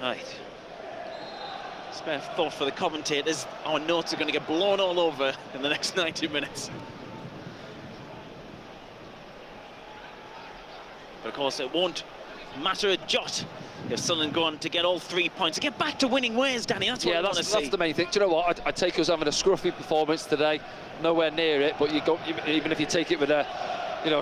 Right. Spare thought for the commentators. Our notes are going to get blown all over in the next 90 minutes. But of course, it won't matter a jot if Sunderland go on to get all 3 points. To get back to winning ways, Danny, that's what I want to see. That's the main thing. Do you know what? I take us having a scruffy performance today. Nowhere near it, but even if you take it with a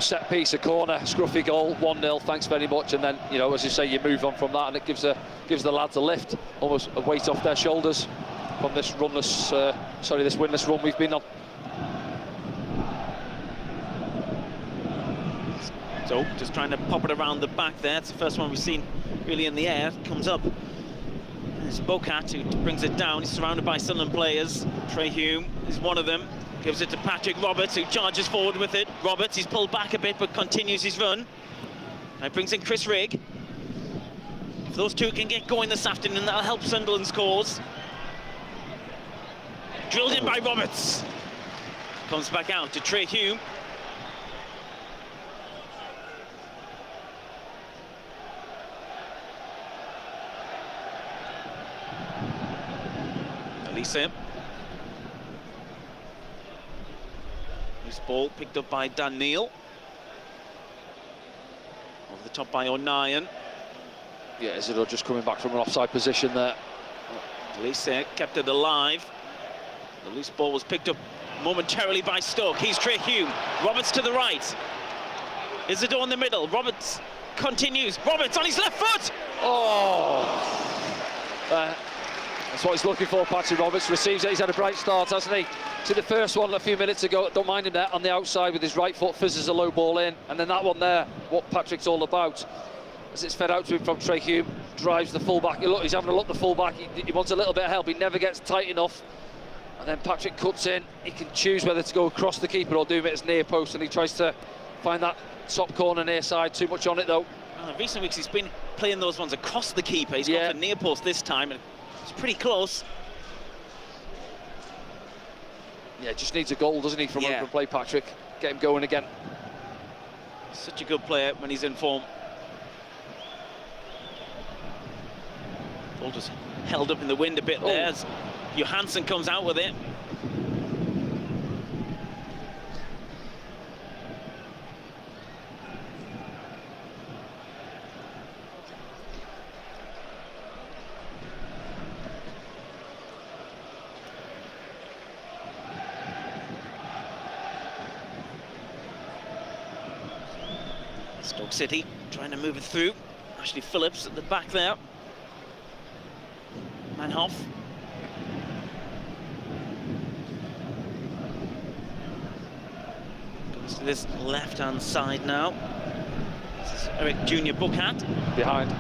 set piece, a corner, scruffy goal, 1-0, thanks very much, and then, as you say, you move on from that, and it gives the lads a lift, almost a weight off their shoulders from this this winless run we've been on. So, just trying to pop it around the back there. It's the first one we've seen really in the air. Comes up. It's Bocat who brings it down. He's surrounded by Sunderland players. Trey Hume is one of them. Gives it to Patrick Roberts, who charges forward with it. Roberts, he's pulled back a bit, but continues his run. And brings in Chris Rigg. If those two can get going this afternoon, that'll help Sunderland's cause. Drilled in by Roberts. Comes back out to Trey Hume. Elise. Loose ball picked up by Dan Neil. Over the top by O'Nien. Yeah, Isidore just coming back from an offside position there. Elise kept it alive. The loose ball was picked up momentarily by Stoke. He's Trey Hume. Roberts to the right. Isidore in the middle. Roberts continues. Roberts on his left foot. Oh! That's what he's looking for, Patrick Roberts. Receives it. He's had a bright start, hasn't he? To the first one a few minutes ago. Don't mind him there on the outside with his right foot, fizzes a low ball in. And then that one there, what Patrick's all about. As it's fed out to him from Trey Hume, drives the fullback. He's having a look at the fullback. He wants a little bit of help. He never gets tight enough. And then Patrick cuts in. He can choose whether to go across the keeper or do it as near post. And he tries to find that top corner near side. Too much on it, though. In recent weeks, he's been playing those ones across the keeper. He's gone for near post this time. And it's pretty close. Yeah, just needs a goal, doesn't he, from open play, Patrick? Get him going again. Such a good player when he's in form. Ball just held up in the wind a bit there as Johansson comes out with it. Stoke City trying to move it through. Ashley Phillips at the back there. Manhoff. Goes to this left-hand side now. This is Eric Junior Bocat. Behind.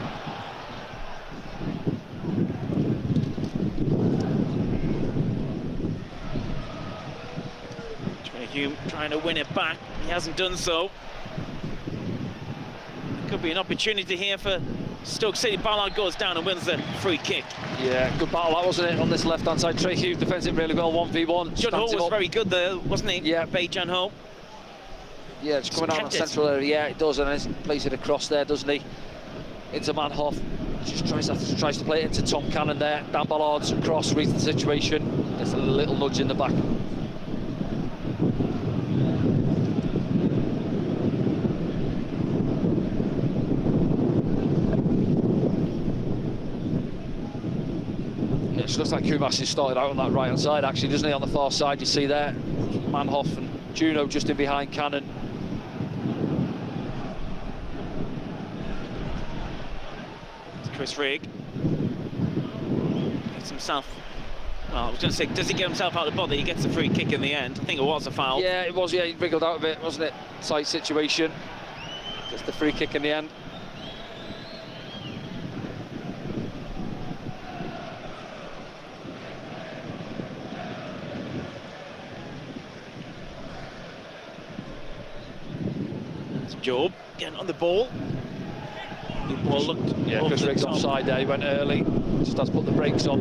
Trey Hume trying to win it back. He hasn't done so. Could be an opportunity here for Stoke City. Ballard goes down and wins the free kick. Yeah, good battle that, wasn't it, on this left-hand side. Trey Hughes defends it really well, 1v1. John Ho was very good there, wasn't he? Yeah. Bay John Ho. Yeah, just coming out of the central area. Yeah, it does, and he plays it across there, doesn't he? Into Manhoff. Just tries to play it into Tom Cannon there. Dan Ballard's across, reads the situation. Gets a little nudge in the back. It looks like Kumas has started out on that right-hand side, actually, doesn't he? On the far side, you see there, Manhoff and Juno just in behind Cannon. It's Chris Rigg. Gets himself... Well, I was going to say, does he get himself out of the body? He gets the free kick in the end. I think it was a foul. Yeah, it was, yeah, he wriggled out of it, wasn't it? Tight situation. Gets the free kick in the end. Job getting on the ball. The ball looked. Yeah, Chris Rigg's offside there. He went early. Just has to put the brakes on.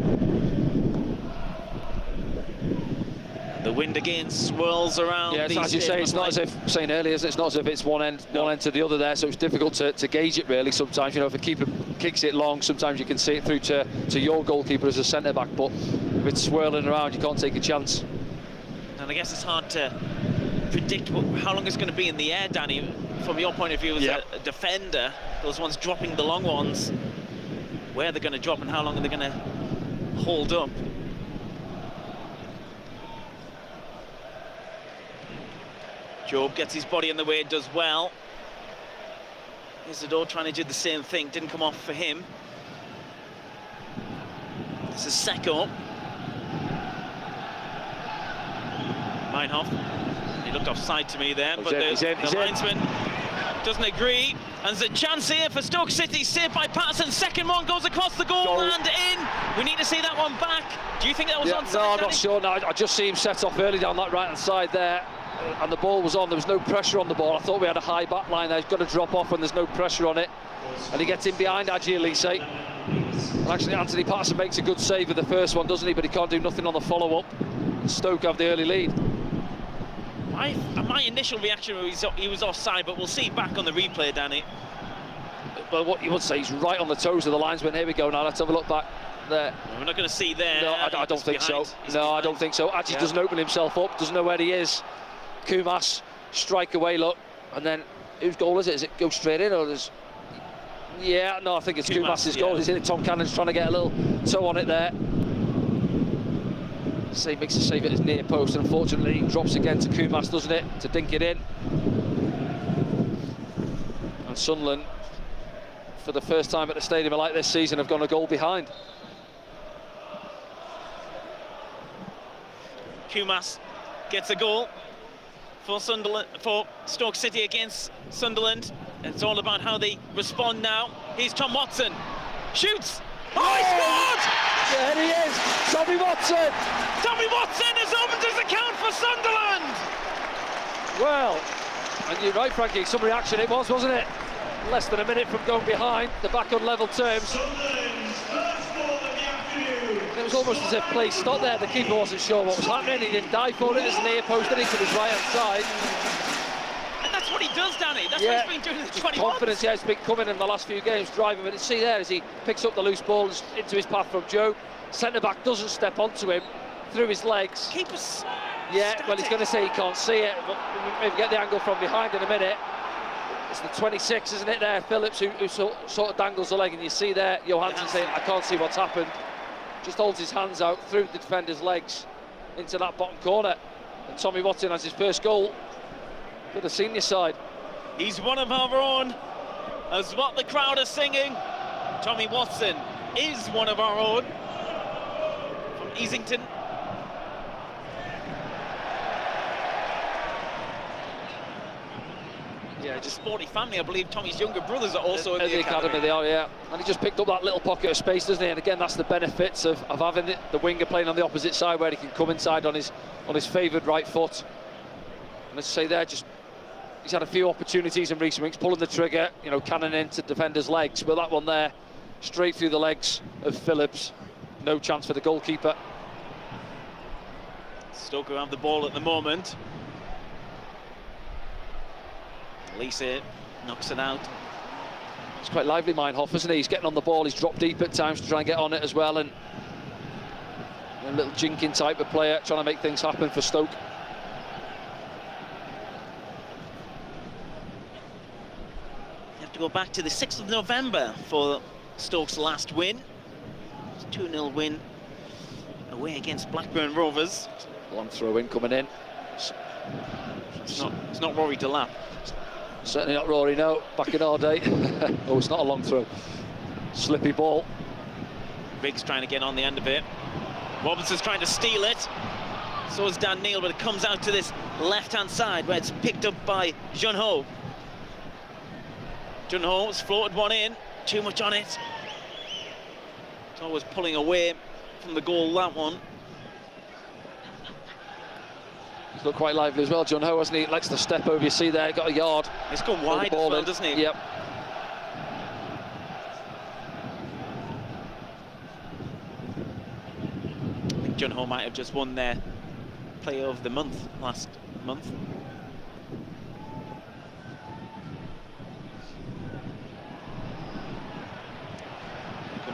The wind again swirls around. Yeah, as you say, it's not as if, saying earlier, it's not as if it's one end to the other there, so it's difficult to gauge it really sometimes. You know, if a keeper kicks it long, sometimes you can see it through to your goalkeeper as a centre-back, but if it's swirling around, you can't take a chance. And I guess it's hard to predict how long it's going to be in the air, Danny, from your point of view as a defender, those ones dropping the long ones, where they're going to drop and how long are they going to hold up. Job gets his body in the way, does well. Isidore trying to do the same thing, didn't come off for him. This is Seko. Meinhof, he looked offside to me there, but the linesman doesn't agree. And there's a chance here for Stoke City, saved by Patterson. Second one goes across the goal and in. We need to see that one back. Do you think that was onside? No, I'm Danny? not sure. No, I just see him set off early down that right-hand side there. And the ball was on, there was no pressure on the ball. I thought we had a high back line there. He's got to drop off when there's no pressure on it. And he gets in behind Adji Elise. And actually, Anthony Patterson makes a good save with the first one, doesn't he? But he can't do nothing on the follow-up. Stoke have the early lead. My initial reaction was he was offside, but we'll see back on the replay, Danny. Well, what you would say, he's right on the toes of the linesman. Here we go now, let's have a look back there. Well, we're not going to see there. No, I don't think so. No, I don't think so. Adji doesn't open himself up, doesn't know where he is. Kumas, strike away, look, and then whose goal is it? Does it go straight in, or does... Yeah, no, I think it's Kumas's goal, isn't it? Tom Cannon's trying to get a little toe on it there. Say makes a save at his near post, and unfortunately he drops again to Kumas, doesn't it, to dink it in. And Sunderland, for the first time at the stadium like this season, have gone a goal behind. Kumas gets a goal for Sunderland, for Stoke City against Sunderland. It's all about how they respond now. Here's Tom Watson, shoots. Oh, he scored! There he is, Tommy Watson. Tommy Watson has opened his account for Sunderland. Well, and you're right, Frankie. Some reaction it was, wasn't it? Less than a minute from going behind. They're back on level terms. It was almost as if play stopped there. The keeper wasn't sure what was happening. He didn't dive for it as an near post, did he, to his right-hand side. And that's what he does, Danny. That's what he's been doing in the 21. Confidence, he's been coming in the last few games, driving. But see there as he picks up the loose ball into his path from Joe. Centre-back doesn't step onto him through his legs. Keeper's static. Well, he's going to say he can't see it, but maybe get the angle from behind in a minute. It's the 26, isn't it, there, Phillips, who sort of dangles the leg, and you see there, Johansson saying, I can't see what's happened. Just holds his hands out through the defender's legs into that bottom corner. And Tommy Watson has his first goal for the senior side. He's one of our own, as what the crowd are singing. Tommy Watson is one of our own from Easington. Yeah, just sporty family. I believe Tommy's younger brothers are also in the academy. They are, yeah. And he just picked up that little pocket of space, doesn't he? And again, that's the benefits of having the winger playing on the opposite side, where he can come inside on his favoured right foot. And let's say there, he's had a few opportunities in recent weeks, pulling the trigger, you know, cannon into defenders' legs, but that one there, straight through the legs of Phillips. No chance for the goalkeeper. Stoke have the ball at the moment. Elise knocks it out. It's quite lively, Meinhof, isn't he? He's getting on the ball, he's dropped deep at times to try and get on it as well, and a little jinking type of player trying to make things happen for Stoke. You have to go back to the 6th of November for Stoke's last win. It's a 2-0 win away against Blackburn Rovers. Long throw in coming in. It's not Rory Delap. Certainly not Rory, no. Back in our day. Oh, it's not a long throw. Slippy ball. Riggs trying to get on the end of it. Robinson's trying to steal it. So is Dan Neil, but it comes out to this left-hand side where it's picked up by Junho. Junho's floated one in. Too much on it. It's always pulling away from the goal, that one. He's looked quite lively as well, John Ho, hasn't he? Likes to step over, you see there, got a yard. He's gone wide as well, doesn't he? Yep. I think John Ho might have just won there player of the month last month.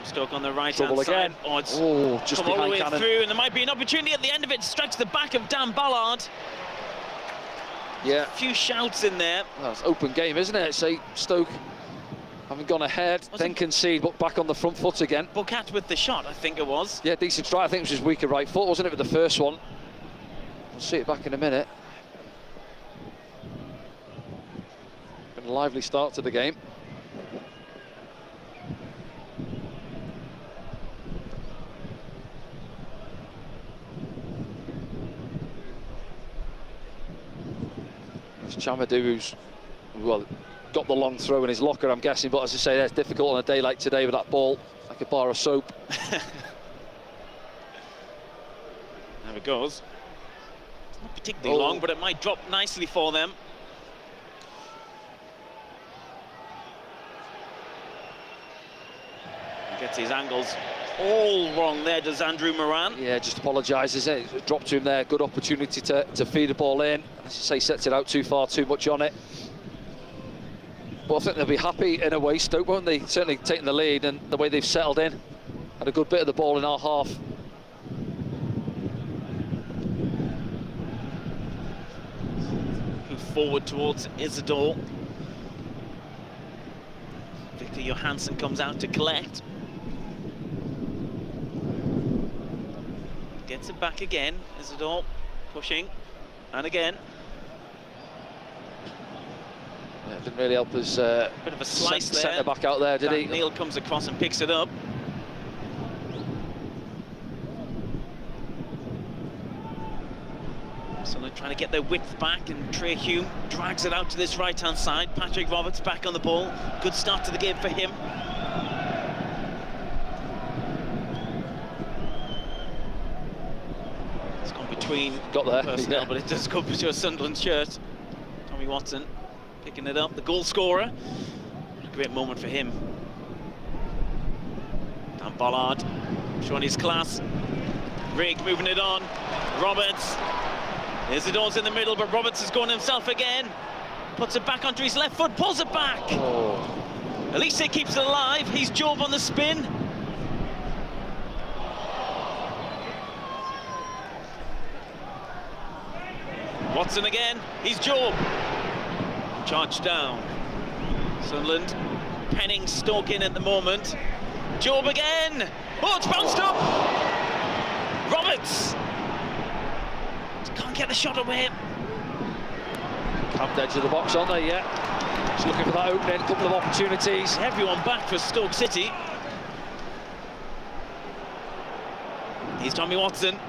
Stoke on the right-hand side. Again. Oh, it's just come all the way Cannon. through, and there might be an opportunity at the end of it. Strikes the back of Dan Ballard. Yeah. A few shouts in there. Well, it's open game, isn't it? Say Stoke haven't gone ahead, then concede, but back on the front foot again. Bocat with the shot, I think it was. Yeah, decent strike. I think it was his weaker right foot, wasn't it, with the first one? We'll see it back in a minute. Been a lively start to the game. It's Chamadou who's, well, got the long throw in his locker, I'm guessing, but as I say, that's difficult on a day like today with that ball, like a bar of soap. There it goes. It's not particularly long, but it might drop nicely for them. He gets his angles all wrong there, does Andrew Moran. Yeah, just apologises. It dropped to him there. Good opportunity to feed the ball in. As I say, sets it out too far, too much on it. But I think they'll be happy in a way, Stoke, won't they? Certainly taking the lead, and the way they've settled in. Had a good bit of the ball in our half. Move forward towards Isidore. Victor Johansson comes out to collect. Gets it back again. Isidore pushing, and again. Yeah, didn't really help us. Bit of a slice there. Centre back out there, did he? Neil comes across and picks it up. Sunderland trying to get their width back, and Trey Hume drags it out to this right-hand side. Patrick Roberts back on the ball. Good start to the game for him. It's gone between personnel, but it does go to a Sunderland shirt. Tommy Watson picking it up, the goal scorer. What a great moment for him. Dan Ballard showing his class. Rigg moving it on. Roberts. Isidore's in the middle, but Roberts has gone himself again. Puts it back onto his left foot, pulls it back. Elise keeps it alive. He's Job on the spin. Watson again. He's Job. Charged down. Sunderland penning Stoke in at the moment. Job again. Oh, it's bounced up. Roberts. Can't get the shot away. Camped edge of the box, aren't they? Yeah. Just looking for that opening, a couple of opportunities. Everyone back for Stoke City. Here's Tommy Watson.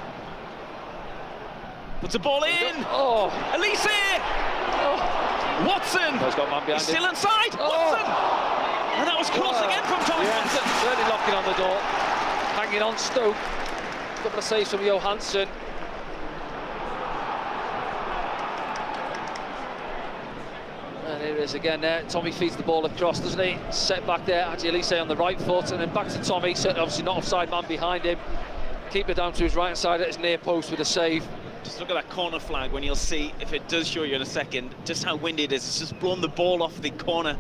Puts a ball in. Oh. Elise. Oh. Watson. He's got man behind He's still him. inside. Oh. Watson. And that was close again from Tommy Watson. Certainly knocking on the door. Hanging on Stoke. Couple of saves from Johansson. And here it is again there. Tommy feeds the ball across, doesn't he? Set back there, Elise on the right foot, and then back to Tommy. Obviously not offside man behind him. Keep it down to his right side at his near post with a save. Just look at that corner flag when you'll see, if it does show you in a second, just how windy it is. It's just blown the ball off the corner.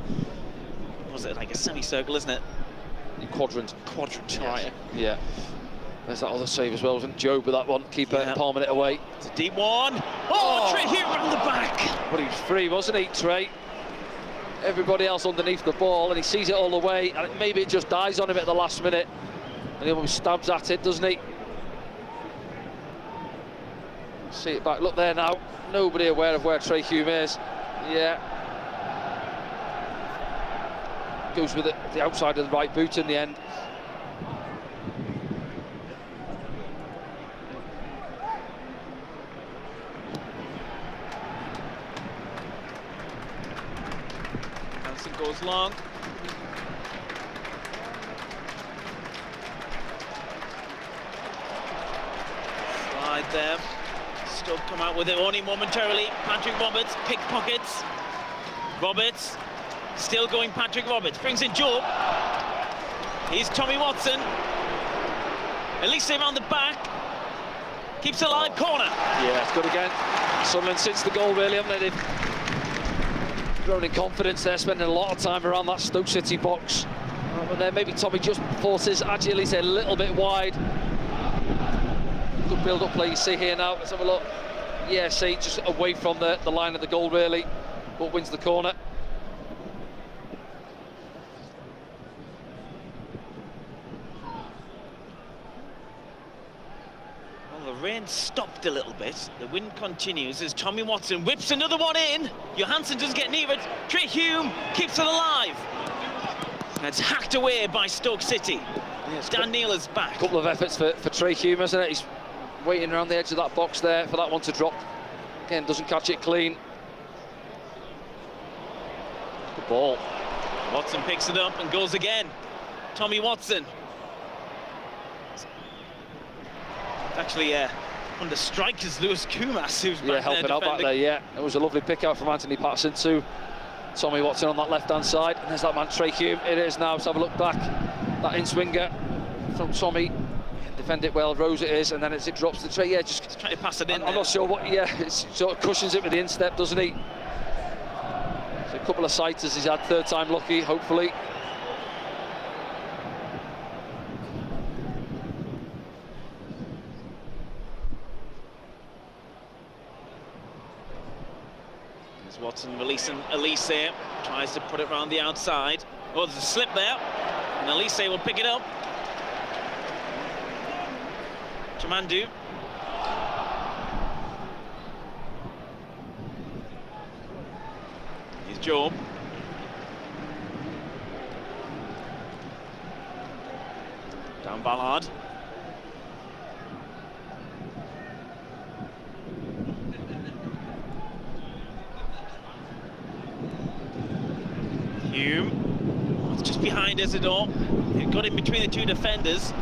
What was it, like a semicircle, isn't it? Quadrant. Quadrant, Yes. right. Yeah. There's that other save as well, wasn't Job with that one? Keeper palming it away. It's a deep one. Oh, Trey Hume round the back. But he was free, wasn't he, Trey? Everybody else underneath the ball, and he sees it all the way, and maybe it just dies on him at the last minute. And he almost stabs at it, doesn't he? See it back, look there now. Nobody aware of where Trey Hume is. Yeah. Goes with it, the outside of the right boot in the end. Hansen goes long. Slide there. Stoke come out with it only momentarily. Patrick Roberts pickpockets. Roberts still going. Patrick Roberts brings in Job. Here's Tommy Watson. Elise around the back. Keeps it alive, corner. Yeah, it's good again. Sunderland since the goal, really, haven't they? They've grown in confidence. They're spending a lot of time around that Stoke City box. But then maybe Tommy just forces Agili's a little bit wide. Good build-up play you see here now. Let's have a look. Yeah, see, just away from the line of the goal, really, but wins the corner. Well, the rain stopped a little bit. The wind continues as Tommy Watson whips another one in. Johansson doesn't get near it. Trey Hume keeps it alive. And it's hacked away by Stoke City. Yeah, Dan Neil is back. A couple of efforts for Trey Hume, isn't it? He's waiting around the edge of that box there for that one to drop. Again, doesn't catch it clean. Good ball. Watson picks it up and goes again. Tommy Watson. It's actually under strike is Lewis Kumas, who's back helping there out back there. Yeah, it was a lovely pick out from Anthony Patterson to Tommy Watson on that left-hand side. And there's that man Trey Hume. It is now. Let's have a look back. That in-swinger from Tommy. Defend it well, Rose it is, and then as it drops to Trey, yeah, just trying to pass it in. I'm not sure what, yeah, it sort of cushions it with the instep, doesn't he? So a couple of sighters he's had, third time lucky, hopefully. There's Watson releasing Elise, tries to put it around the outside. Oh, there's a slip there, and Elise will pick it up. Chamandu. Here's Job. Down Ballard. Hume. It's just behind Isidore. It got in between the two defenders.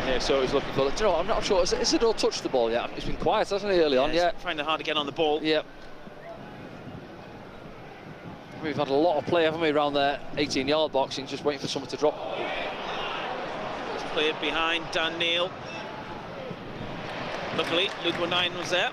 Yeah, so he's looking for it. Do you know what, I'm not sure. Has Isidore touched the ball yet? He's been quiet, hasn't he, early on? Yeah. Finding it hard to get on the ball. Yeah. We've had a lot of play, haven't we, around their 18-yard box, and just waiting for someone to drop. Let's play it behind Dan Neil. Luckily, Luke O'Nien was there.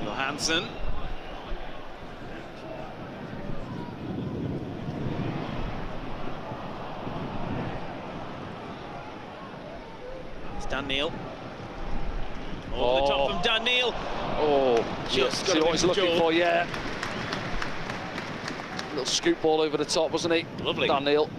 Johansson. It's Dan Neil. Over the top from Dan Neil. Oh, just see what he's looking for, yeah. Little scoop ball over the top, wasn't he? Lovely. Dan Neil.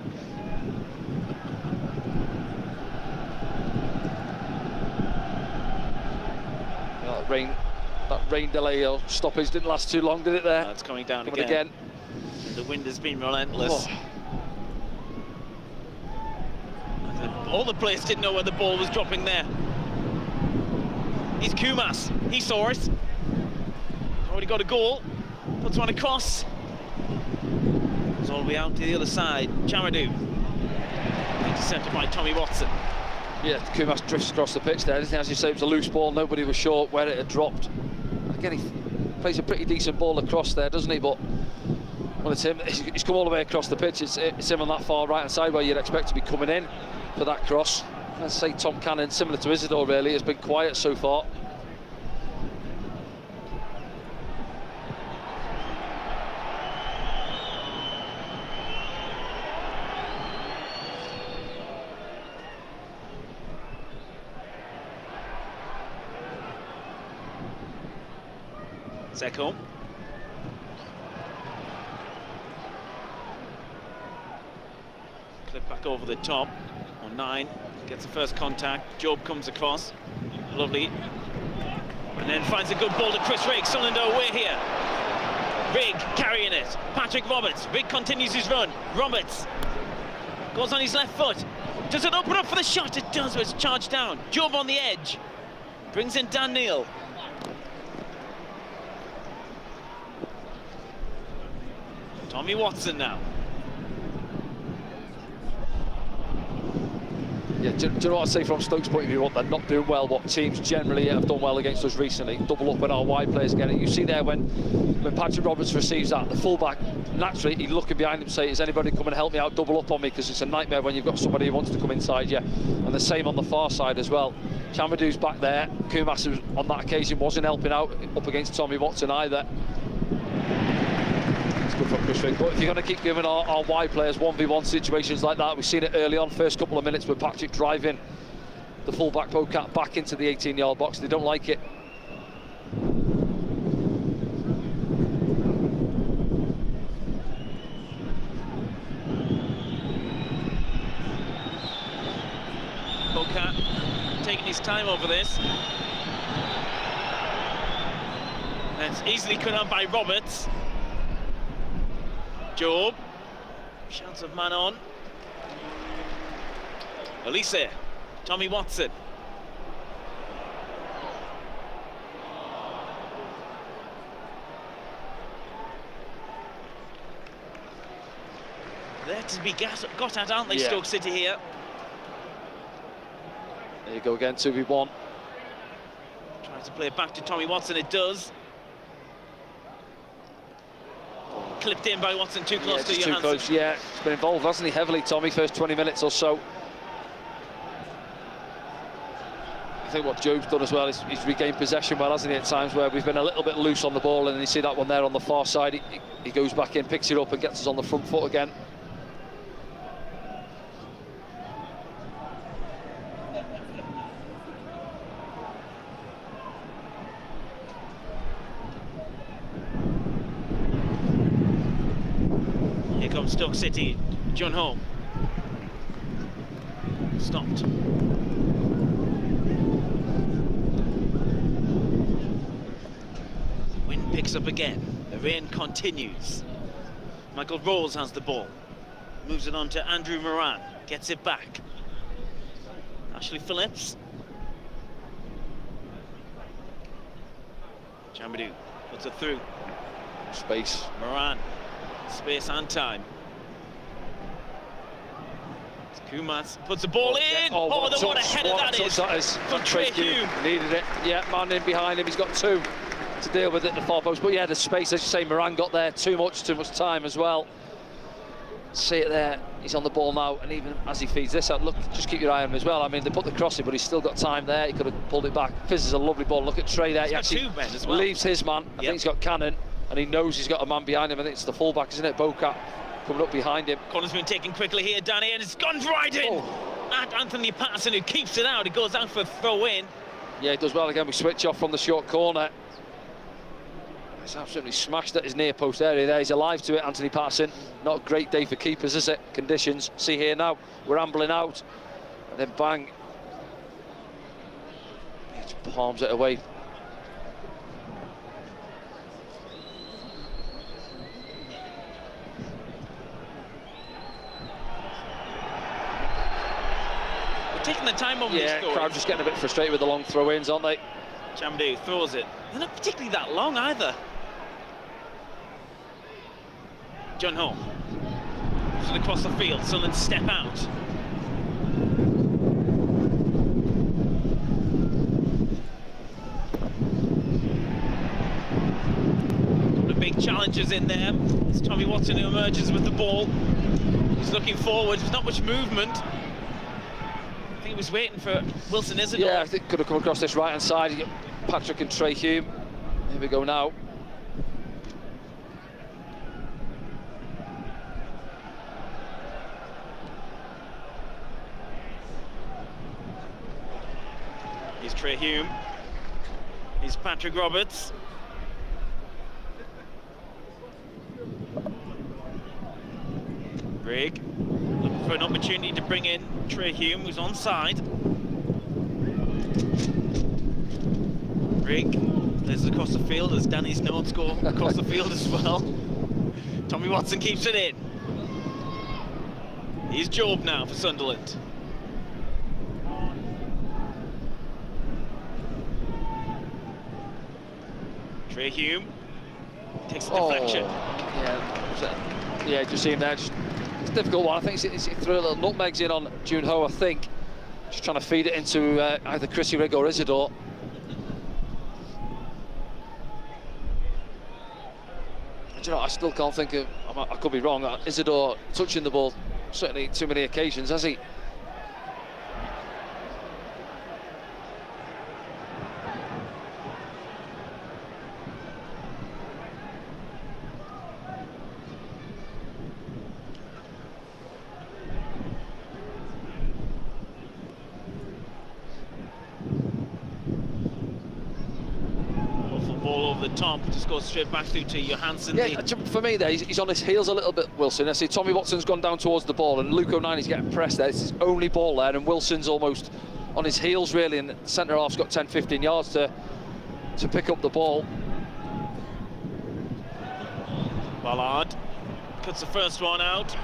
That rain delay or stoppage didn't last too long, did it there? It's coming down again. The wind has been relentless. Oh. All the players didn't know where the ball was dropping there. He's Kumas. He saw it. Already got a goal. Puts one across. It's all the way out to the other side. Chamadou. Intercepted by Tommy Watson. Yeah, Kumas drifts across the pitch there. As you say, it was a loose ball. Nobody was sure where it had dropped. Again, he plays a pretty decent ball across there, doesn't he? But when it's him, he's come all the way across the pitch. It's him on that far right-hand side where you'd expect to be coming in for that cross. Let's say Tom Cannon, similar to Isidore, really, has been quiet so far. Zeko. Clip back over the top. O'Nien gets the first contact. Job comes across. Lovely. And then finds a good ball to Chris Rigg. Sunderland away here. Rigg carrying it. Patrick Roberts. Rigg continues his run. Roberts goes on his left foot. Does it open up for the shot? It does, but it's charged down. Job on the edge. Brings in Dan Neil. Tommy Watson now. Yeah, do you know what I say from Stoke's point of view? What they're not doing well, what teams generally have done well against us recently. Double up on our wide players again. You see there when Patrick Roberts receives that, the fullback, naturally he's looking behind him, say, is anybody come and help me out, double up on me, because it's a nightmare when you've got somebody who wants to come inside you. And the same on the far side as well. Chamadou's back there. Kumas on that occasion wasn't helping out up against Tommy Watson either. Good from Chris Rick. But if you're going to keep giving our wide players 1v1 situations like that, we've seen it early on, first couple of minutes with Patrick driving the full-back Bocat back into the 18-yard box. They don't like it. Bocat taking his time over this. That's easily cut out by Roberts. Job, chance of man on. Elise, Tommy Watson. There to be got at, aren't they, yeah. Stoke City here? There you go again, 2v1. Tries to play it back to Tommy Watson, it does. Clipped in by Watson, too close to Johansson. Too close, yeah. He's been involved, hasn't he, heavily, Tommy, first 20 minutes or so. I think what Job's done as well is he's regained possession well, hasn't he, at times where we've been a little bit loose on the ball, and then you see that one there on the far side, he goes back in, picks it up and gets us on the front foot again. Here comes Stoke City. John Home. Stopped. Wind picks up again. The rain continues. Michael Rose has the ball. Moves it on to Andrew Moran. Gets it back. Ashley Phillips. Chamadou puts it through. Space. Moran. Space and time. Kumas puts the ball in. Oh, what a header that is. From Trey Hume. Needed it. Yeah, man in behind him. He's got two to deal with it at the far post. But yeah, the space, as you say, Moran got there. Too much time as well. See it there. He's on the ball now, and even as he feeds this out, look, just keep your eye on him as well. I mean, they put the cross in, but he's still got time there. He could have pulled it back. Fizz is a lovely ball. Look at Trey there. He actually leaves his man. I think he's got Cannon, and he knows he's got a man behind him. I think it's the fullback, isn't it? Bocat coming up behind him. Corner's been taken quickly here, Danny, and it's gone right in. And Anthony Patterson, who keeps it out. It goes out for a throw in. Yeah, he does well again. We switch off from the short corner. He's absolutely smashed at his near post area there. He's alive to it, Anthony Patterson. Not a great day for keepers, is it? Conditions. See here now, we're ambling out. And then bang. He just palms it away. We're taking the time on these scores. Crowd just getting a bit frustrated with the long throw-ins, aren't they? Chamadou throws it. They're not particularly that long either. John Home. Moves it across the field. Sunderland step out. Couple of big challenges in there. It's Tommy Watson who emerges with the ball. He's looking forward. There's not much movement. I think he was waiting for Wilson Isidore. Yeah, I think could have come across this right-hand side. You got Patrick and Trey Hume. Here we go now. Here's Trey Hume. Here's Patrick Roberts. Grigg looking for an opportunity to bring in Trey Hume, who's onside. Grigg plays it across the field as Danny's notes go across the field as well. Tommy Watson keeps it in. Here's Job now for Sunderland. Trey Hume takes a deflection. Yeah, Yeah, just see him there. It's a difficult one. I think he threw a little nutmegs in on Junho, I think. Just trying to feed it into either Chrissy Rigg or Isidore. Do you know, I still can't think of, I could be wrong, Isidore touching the ball, certainly too many occasions, has he? Ball over the top, just goes straight back through to Johansson. Yeah, for me there, he's on his heels a little bit, Wilson. I see Tommy Watson's gone down towards the ball and Luke O'Nine's getting pressed there. It's his only ball there and Wilson's almost on his heels really, and the centre-half's got 10-15 yards to pick up the ball. Ballard cuts the first one out.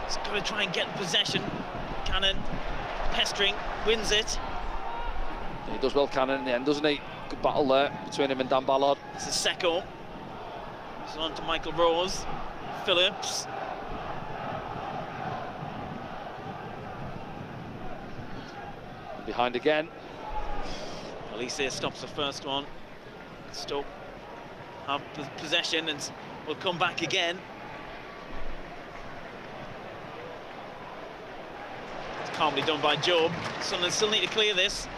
He's got to try and get possession. Cannon pestering, wins it. He does well, Cannon, in the end, doesn't he? Good battle there between him and Dan Ballard. This is Secco. It's on to Michael Rose. Phillips. And behind again. Elise stops the first one. Stoke have possession and will come back again. It's calmly done by Job. Sunderland still need to clear this.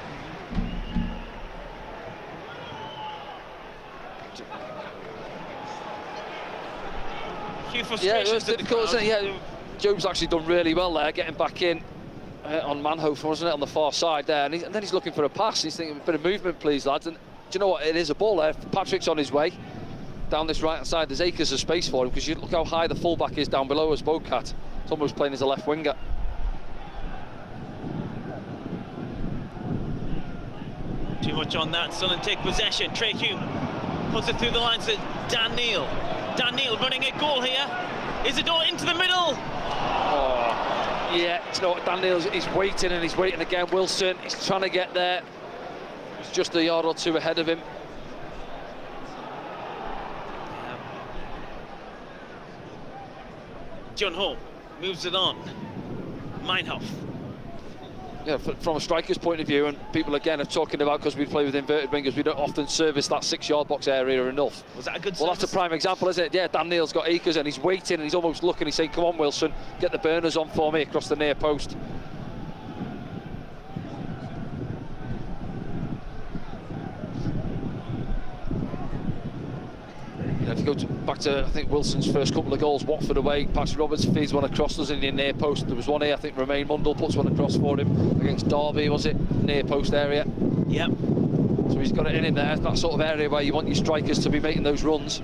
Yeah, it was difficult, isn't it? Yeah, Job's actually done really well there, getting back in on Manhoef, wasn't it, on the far side there, and then he's looking for a pass. He's thinking, a bit of movement, please, lads. And do you know what? It is a ball there. Patrick's on his way down this right-hand side. There's acres of space for him because you look how high the fullback is down below as Bocat. It's almost playing as a left winger. Too much on that. Sunderland take possession. Trey Hume puts it through the lines to Dan Neil. Dan Neil running a goal here. Isidore into the middle. Oh, yeah. You know what? Dan Neil's he's waiting and he's waiting again. Wilson, he's trying to get there. He's just a yard or two ahead of him. John Hall moves it on. Meinhof. Yeah, from a striker's point of view, and people again are talking about, because we play with inverted wingers, we don't often service that 6-yard box area enough. Was that a good service? Well, that's a prime example, isn't it? Yeah, Dan Neil's got acres and he's waiting and he's almost looking. He's saying, come on, Wilson, get the burners on for me across the near post. You know, if you go back to, I think, Wilson's first couple of goals, Watford away, Patrick Roberts feeds one across, doesn't he, in near post. There was one here, I think Romain Mundle puts one across for him against Derby, was it? Near post area. Yep. So he's got it in there, that sort of area where you want your strikers to be making those runs.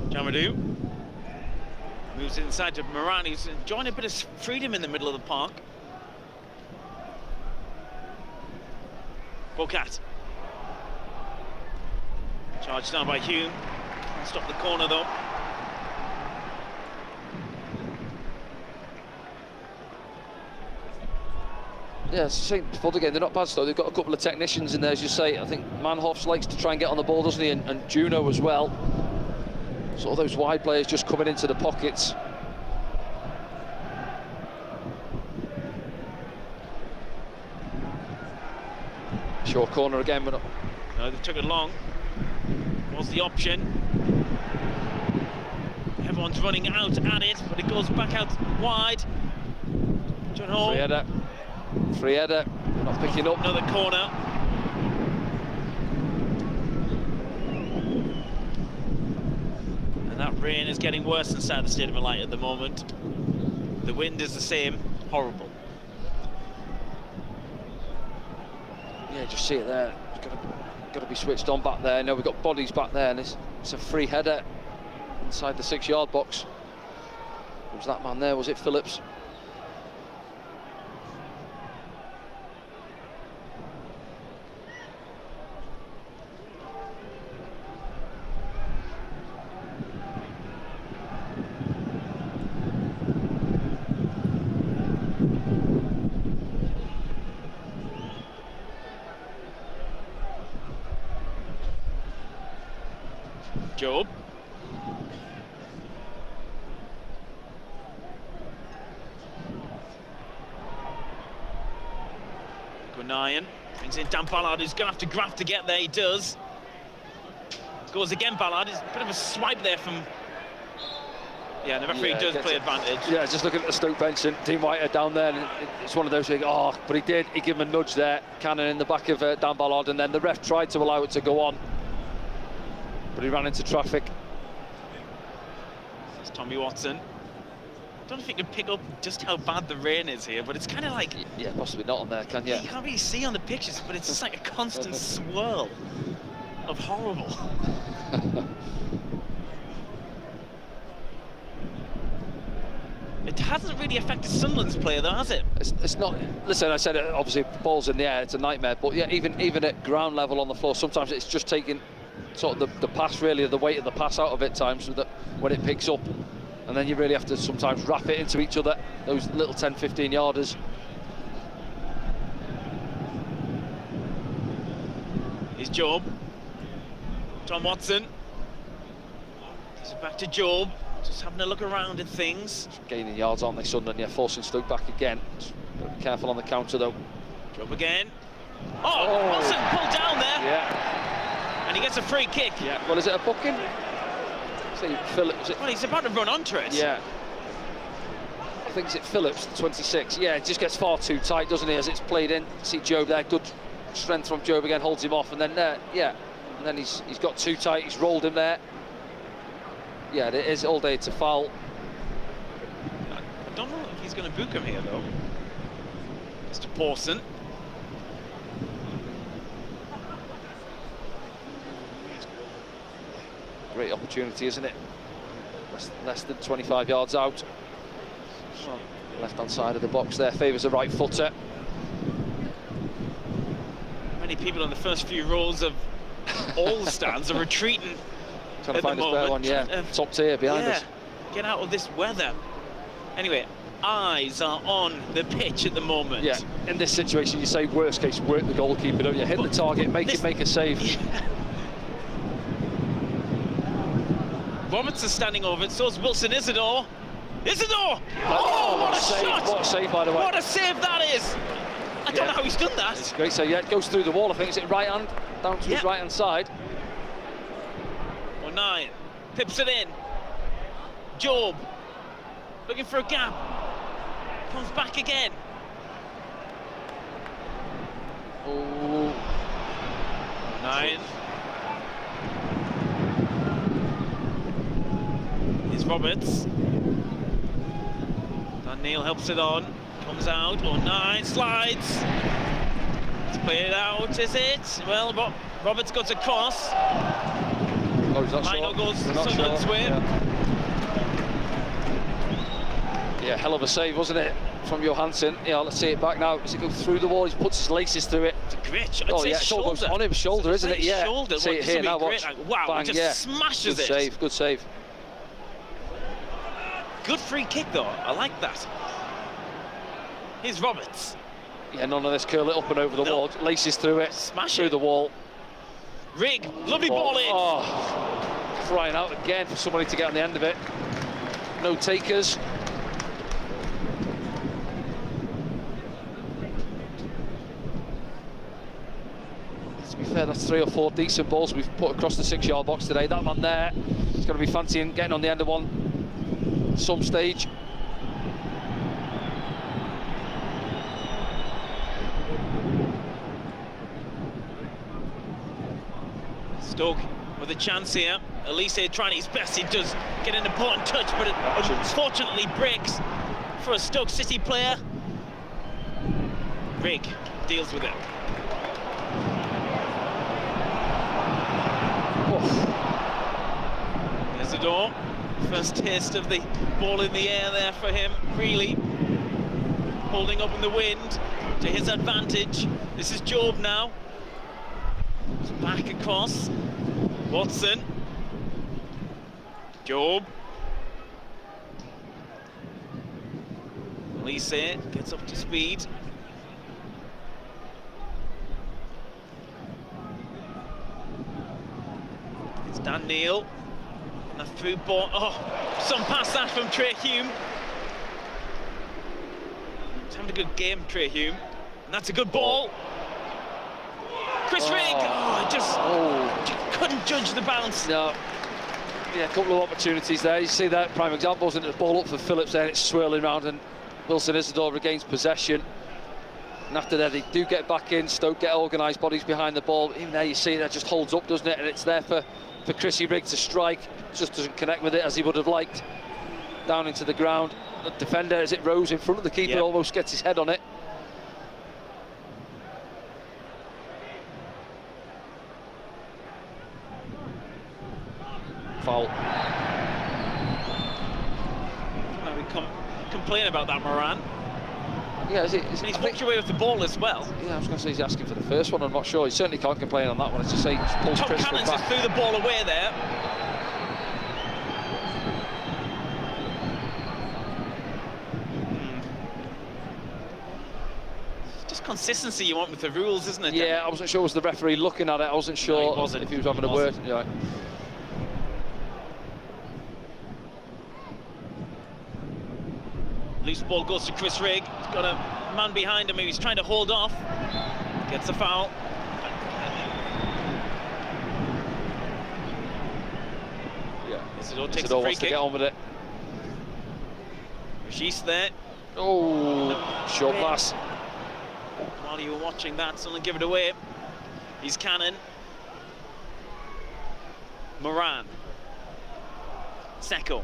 Jamadou moves inside to Moran. He's enjoying a bit of freedom in the middle of the park. Bocat. Charged down by Hume. Can't stop the corner though. Yeah, same before again, they're not bad though. They've got a couple of technicians in there, as you say. I think Manhoff likes to try and get on the ball, doesn't he? And Juno as well. So all those wide players just coming into the pockets. Short corner again, but no, they took it long. Was the option. Everyone's running out at it, but it goes back out wide. John Hall. Free header, not picking up. Another corner. And that rain is getting worse inside the Stadium of Light at the moment. The wind is the same, horrible. Yeah, just see it there. Got to be switched on back there. Now we've got bodies back there, and it's a free header inside the 6-yard box. Who was that man there? Was it Phillips? Job. Gunayan brings in Dan Ballard, who's going to have to graft to get there. He does. Goes again, Ballard. It's a bit of a swipe there from... Yeah, the referee does play advantage. Yeah, just looking at the Stoke bench and Dean White are down there, and it's one of those where you go, oh, but he did. He gave him a nudge there, Cannon in the back of Dan Ballard, and then the ref tried to allow it to go on, but he ran into traffic. This is Tommy Watson. I don't know if you can pick up just how bad the rain is here, but it's kind of like... Yeah, possibly not on there, can you? You can't really see on the pictures, but it's just like a constant swirl of horrible. It hasn't really affected Sunderland's play, though, has it? It's not. Listen, I said it, obviously balls in the air, it's a nightmare. But yeah, even at ground level on the floor, sometimes it's just taking sort of the pass, really, the weight of the pass out of it. Times so that when it picks up, and then you really have to sometimes wrap it into each other. Those little 10-15 yarders. Here's Job. Tom Watson. He's back to Job. Just having a look around at things. Gaining yards, aren't they, Sunderland? Yeah, forcing Stoke back again. Just be careful on the counter, though. Job again. Oh, Wilson pulled down there. Yeah. And he gets a free kick. Yeah. Well, is it a booking? Phillips. Well, he's about to run onto it. Yeah. I think it's Phillips, 26. Yeah, it just gets far too tight, doesn't he, as it's played in. See Job there, good strength from Job again, holds him off, and then yeah. And then he's got too tight, he's rolled him there. Yeah, it is all day to foul. I don't know if he's going to book him here, though. Mr. Pawson. Great opportunity, isn't it? Less than 25 yards out. Left-hand side of the box there, favours the right footer. Many people in the first few rows of all the stands are retreating. Trying to find a spare one, yeah. Top tier behind us. Get out of this weather. Anyway, eyes are on the pitch at the moment. Yeah, in this situation, you say worst case, work the goalkeeper, don't you? Hit the target, make a save. Yeah. Robertson standing over it, so is Wilson Isidore. Isidore! Oh, what a shot! What a save, by the way. What a save that is! I don't know how he's done that. It's a great save, yeah. It goes through the wall, I think. Is it right hand? Down to his right hand side. 9 pips it in. Job looking for a gap, comes back again. Oh, 9 is Roberts. Dan Neil helps it on, comes out. 9 slides. Let's play it out. Is it? Well, Roberts goes across. Oh, he's not Lionel sure. goes Sunderland's way. Yeah, hell of a save, wasn't it, from Johansson? Yeah, let's see it back now. Does it go through the wall? He puts his laces through it. It's a great shot. Oh, yeah, it's almost on his shoulder, isn't it? Yeah. Shoulder. See it here now. Watch. Wow, bang, he just smashes it. Good save, good save. Good free kick, though. I like that. Here's Roberts. Yeah, none of this curl it up and over the wall. Laces through it. Smash through it. the wall. Rig, lovely ball in. Oh, crying out again for somebody to get on the end of it. No takers. To be fair, that's 3 or 4 decent balls we've put across the 6-yard box today. That man there is going to be fancying getting on the end of one at some stage. Stoke with a chance here. Elise trying his best. He does get an important touch, but it unfortunately breaks for a Stoke City player. Rig deals with it. There's the door. First taste of the ball in the air there for him. Really holding up in the wind to his advantage. This is Job now. It's back across. Watson. Job. Elise gets up to speed. It's Dan Neil. And the through ball. Oh, some pass that from Trey Hume. He's having a good game, Trey Hume. And that's a good ball. Chris Rigg. Oh, just couldn't judge the bounce. No. Yeah, a couple of opportunities there. You see that prime example, isn't it? The ball up for Phillips there, and it's swirling around, and Wilson Isidore regains possession. And after that, they do get back in. Stoke get organised, bodies behind the ball. Even there, you see that just holds up, doesn't it? And it's there for Chrissy Rigg to strike. Just doesn't connect with it as he would have liked. Down into the ground. The defender, as it rose in front of the keeper, almost gets his head on it. Foul. Now we complain about that, Moran. Yeah, is it? He's walked away with the ball as well. Yeah, I was going to say he's asking for the first one. I'm not sure. He certainly can't complain on that one. It's just say he just pulls Chris Cannons back. just threw the ball away there. Just consistency you want with the rules, isn't it? Yeah, I wasn't sure was the referee looking at it. I wasn't sure if he was having a word. Yeah. Loose ball goes to Chris Rigg. He's got a man behind him who he's trying to hold off. Gets a foul. Yeah. Isidore takes Isidore a free wants kick. to get on with it. Regis there. Oh, short pass. While you were watching that, someone give it away. He's Cannon. Moran. Seko.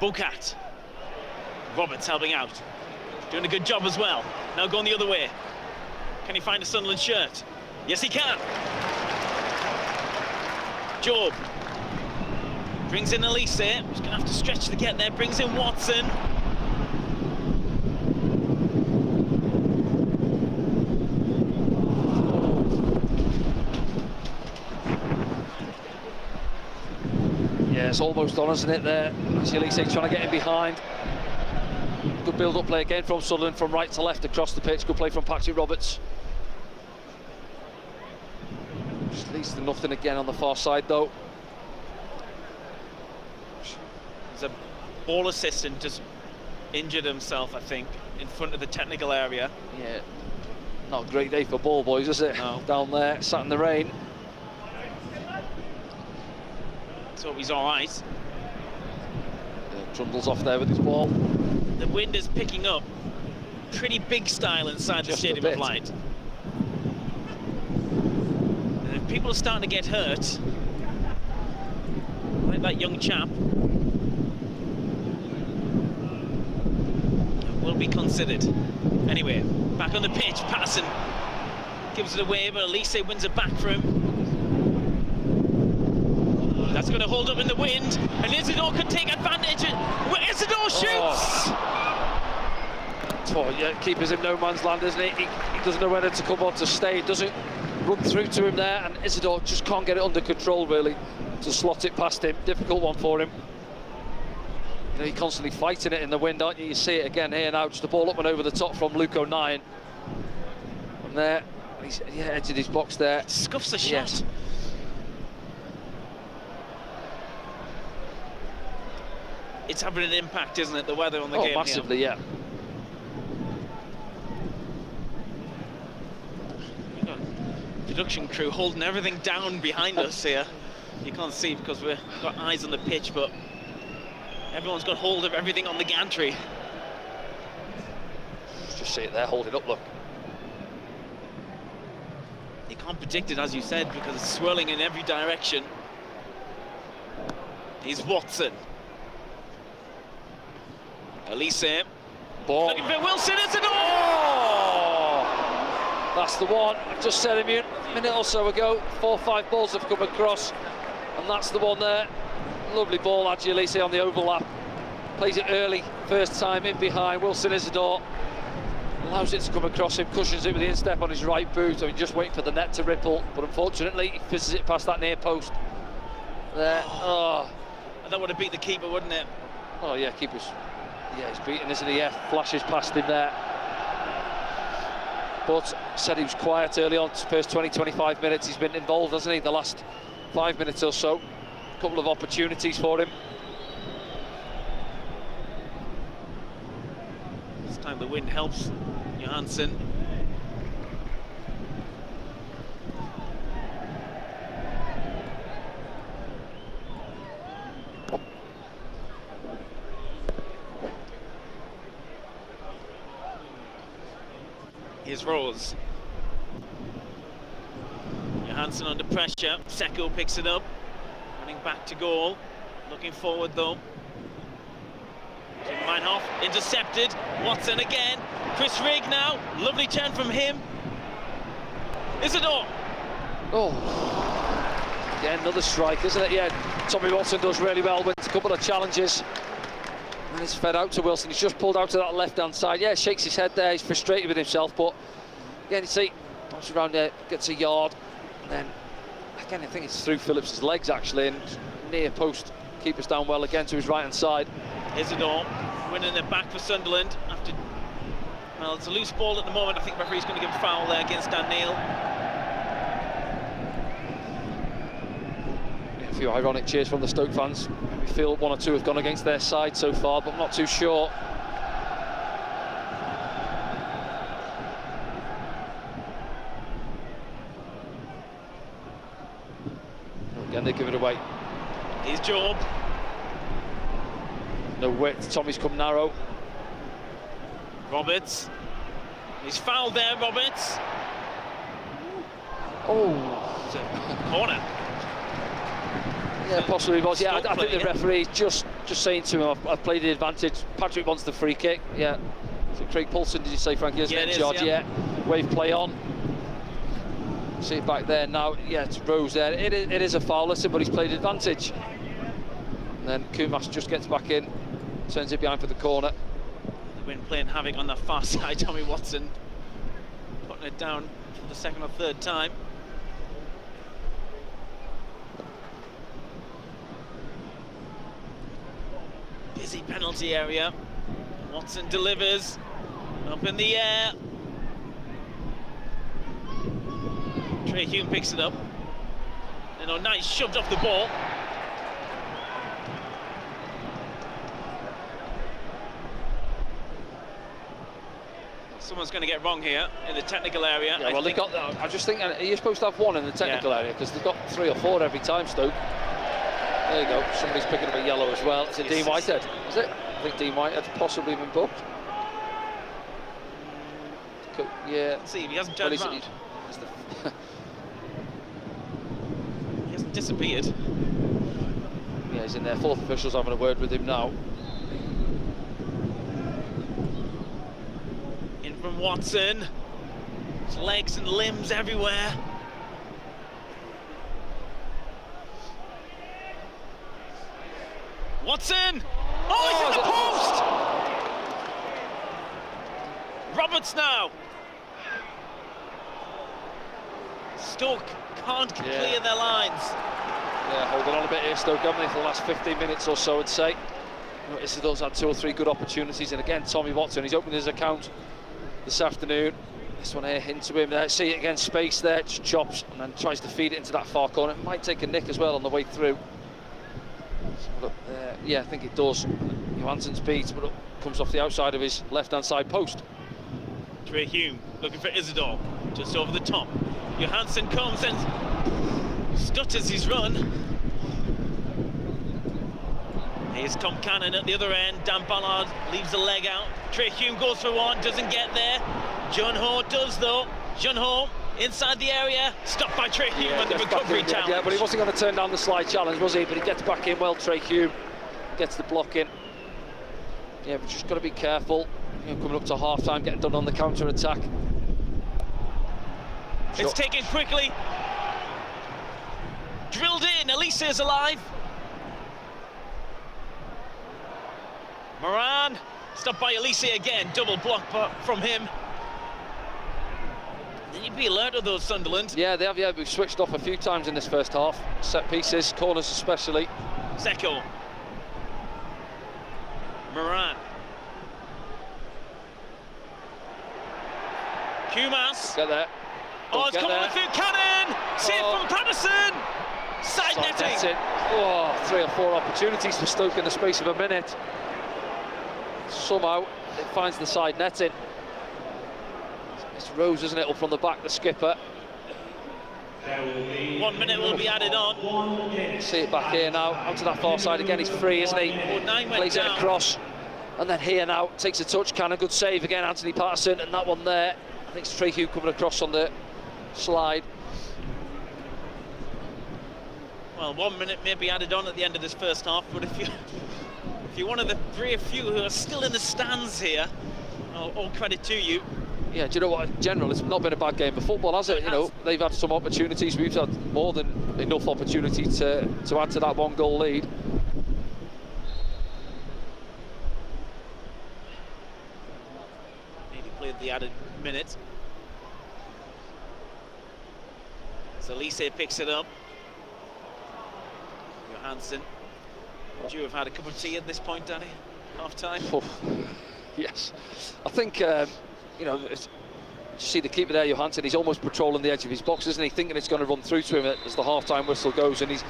Bocat. Roberts helping out. Doing a good job as well. Now going the other way. Can he find a Sunderland shirt? Yes, he can. Job. Brings in Elise. He's going to have to stretch to get there. Brings in Watson. Yeah, it's almost on, isn't it, there? Elise trying to get in behind. Good build-up play again from Sunderland, from right to left across the pitch. Good play from Patrick Roberts. Just leads to nothing again on the far side, though. There's a ball assistant just injured himself, I think, in front of the technical area. Yeah, not a great day for ball boys, is it? No. Down there, sat in the rain. So he's all right. Trundles off there with his ball. The wind is picking up pretty big style inside the Stadium of Light. And if people are starting to get hurt, like that young chap, it will be considered. Anyway, back on the pitch, Patterson gives it away, but Elise wins it back for him. That's going to hold up in the wind, and Isidore can take advantage. Isidore shoots! Oh, yeah, keeper's in no man's land, isn't he? He doesn't know whether to come or to stay. He doesn't run through to him there, and Isidore just can't get it under control, really, to slot it past him. Difficult one for him. You know, you're constantly fighting it in the wind, aren't you? You see it again here now, just the ball up and over the top from Luke O'Nien. From there, he's edged his box there. Scuffs the shot. Yes. It's having an impact, isn't it, the weather on the game? Massively, here. Yeah. Production crew holding everything down behind us here. You can't see because we've got eyes on the pitch, but everyone's got hold of everything on the gantry. Just see it there, holding up, look. You can't predict it, as you said, because it's swirling in every direction. Here's Watson. Elise. Ball. Looking for Wilson, it's an That's the one. I've just said a minute or so ago. 4 or 5 balls have come across, and that's the one there. Lovely ball, Adji Elise on the overlap. Plays it early, first time in behind. Wilson Isidore allows it to come across him, cushions it with the instep on his right boot. I mean, just waiting for the net to ripple, but unfortunately he fizzes it past that near post. There. That would have beat the keeper, wouldn't it? Oh yeah, keeper's. Yeah, he's beaten, isn't he? Yeah, flashes past him there. But said he was quiet early on. First 20-25 minutes he's been involved, hasn't he? The last 5 minutes or so. A couple of opportunities for him. This time the wind helps Johansson. Here's Rose. Johansson under pressure. Seko picks it up. Running back to goal. Looking forward though. Jim Meinhof intercepted. Watson again. Chris Rigg now. Lovely turn from him. Isidore. Oh. Yeah, another strike, isn't it? Yeah, Tommy Watson does really well. Wins a couple of challenges. And it's fed out to Wilson. He's just pulled out to that left-hand side. Yeah, shakes his head there. He's frustrated with himself, but again, you see, bounces around there, gets a yard, and then again, I think it's through Phillips' legs actually, and near post. Keeper's down well again to his right-hand side. Isidore winning it back for Sunderland after. Well, it's a loose ball at the moment. I think the referee's going to give a foul there against Dan Neil. A few ironic cheers from the Stoke fans. We feel one or two have gone against their side so far, but I'm not too sure. Again, they give it away. Here's Job. No width. Tommy's come narrow. Roberts. He's fouled there, Roberts. Oh. It's a corner. Yeah, possibly was. Yeah, I think the it. referee just saying to him, I've played the advantage. Patrick wants the free kick. Yeah. So Craig Poulsen, did you say, Frankie? Isn't it in charge? Yeah. Wave play on. See it back there now. Yeah, it's Rose there. It is a foul, listen, but he's played advantage. And then Kumas just gets back in, turns it behind for the corner. The wind playing havoc on the far side. Tommy Watson putting it down for the second or third time. Busy penalty area. Watson delivers. Up in the air. Trey Hume picks it up. And O'Knight shoved off the ball. Someone's going to get wrong here in the technical area. Yeah, well, they've got that. I just think you're supposed to have one in the technical area because they've got 3 or 4 every time, Stoke. There you go. Somebody's picking up a yellow as well. It's a Dean Whitehead, is it? I think Dean Whitehead's possibly been booked. Yeah. Let's see if he hasn't turned around. He hasn't disappeared. Yeah, he's in there. 4th official's having a word with him now. In from Watson. His legs and limbs everywhere. Watson! Oh, he's hit the post! Roberts now. Stoke can't clear their lines. Yeah, holding on a bit here, Stoke, haven't they, for the last 15 minutes or so, I'd say. Isidore's had 2 or 3 good opportunities, and again, Tommy Watson, he's opened his account this afternoon. This one here into him there. See it again, space there, just chops, and then tries to feed it into that far corner. It might take a nick as well on the way through. Look there. Yeah, I think it does. Johansson's beat, but comes off the outside of his left-hand side post. Trey Hume looking for Isidore, just over the top. Johansson comes and stutters his run. Here's Tom Cannon at the other end. Dan Ballard leaves the leg out. Trey Hume goes for one, doesn't get there. John Ho does though. John Ho inside the area, stopped by Trey Hume and the recovery challenge. Yeah, but he wasn't going to turn down the slide challenge, was he? But he gets back in well, Trey Hume. Gets the block in. Yeah, we've just got to be careful. You know, coming up to half-time, getting done on the counter-attack. It's taken quickly. Drilled in, Elise is alive. Moran, stopped by Elise again, double block from him. You'd be alert of those, Sunderland. Yeah, they have, yeah, we've switched off a few times in this first half. Set pieces, corners especially. Seko. Moran. Kumas. Get there. Oh, it's coming through Cannon! See it from Patterson! Side netting! Oh, 3 or 4 opportunities for Stoke in the space of a minute. Somehow it finds the side netting. It's Rose, isn't it, up from the back, the skipper. 1 minute will be added on. See it back here now, out to that far side again, he's free, isn't he? Plays it across, and then here now, takes a touch, a good save again, Anthony Patterson, and that one there, I think it's Trehugh coming across on the slide. Well, 1 minute may be added on at the end of this first half, but if you're one of the very few who are still in the stands here, all credit to you. Yeah, do you know what, in general, it's not been a bad game of football, has it? You know, they've had some opportunities, we've had more than enough opportunity to add to that 1-goal lead. Nearly played the added minute. So Elise picks it up. Johansson. Would you have had a cup of tea at this point, Danny? Half time? Oh, yes. I think, you know, you see the keeper there, Johansson, he's almost patrolling the edge of his box, isn't he? Thinking it's going to run through to him as the half-time whistle goes, and he's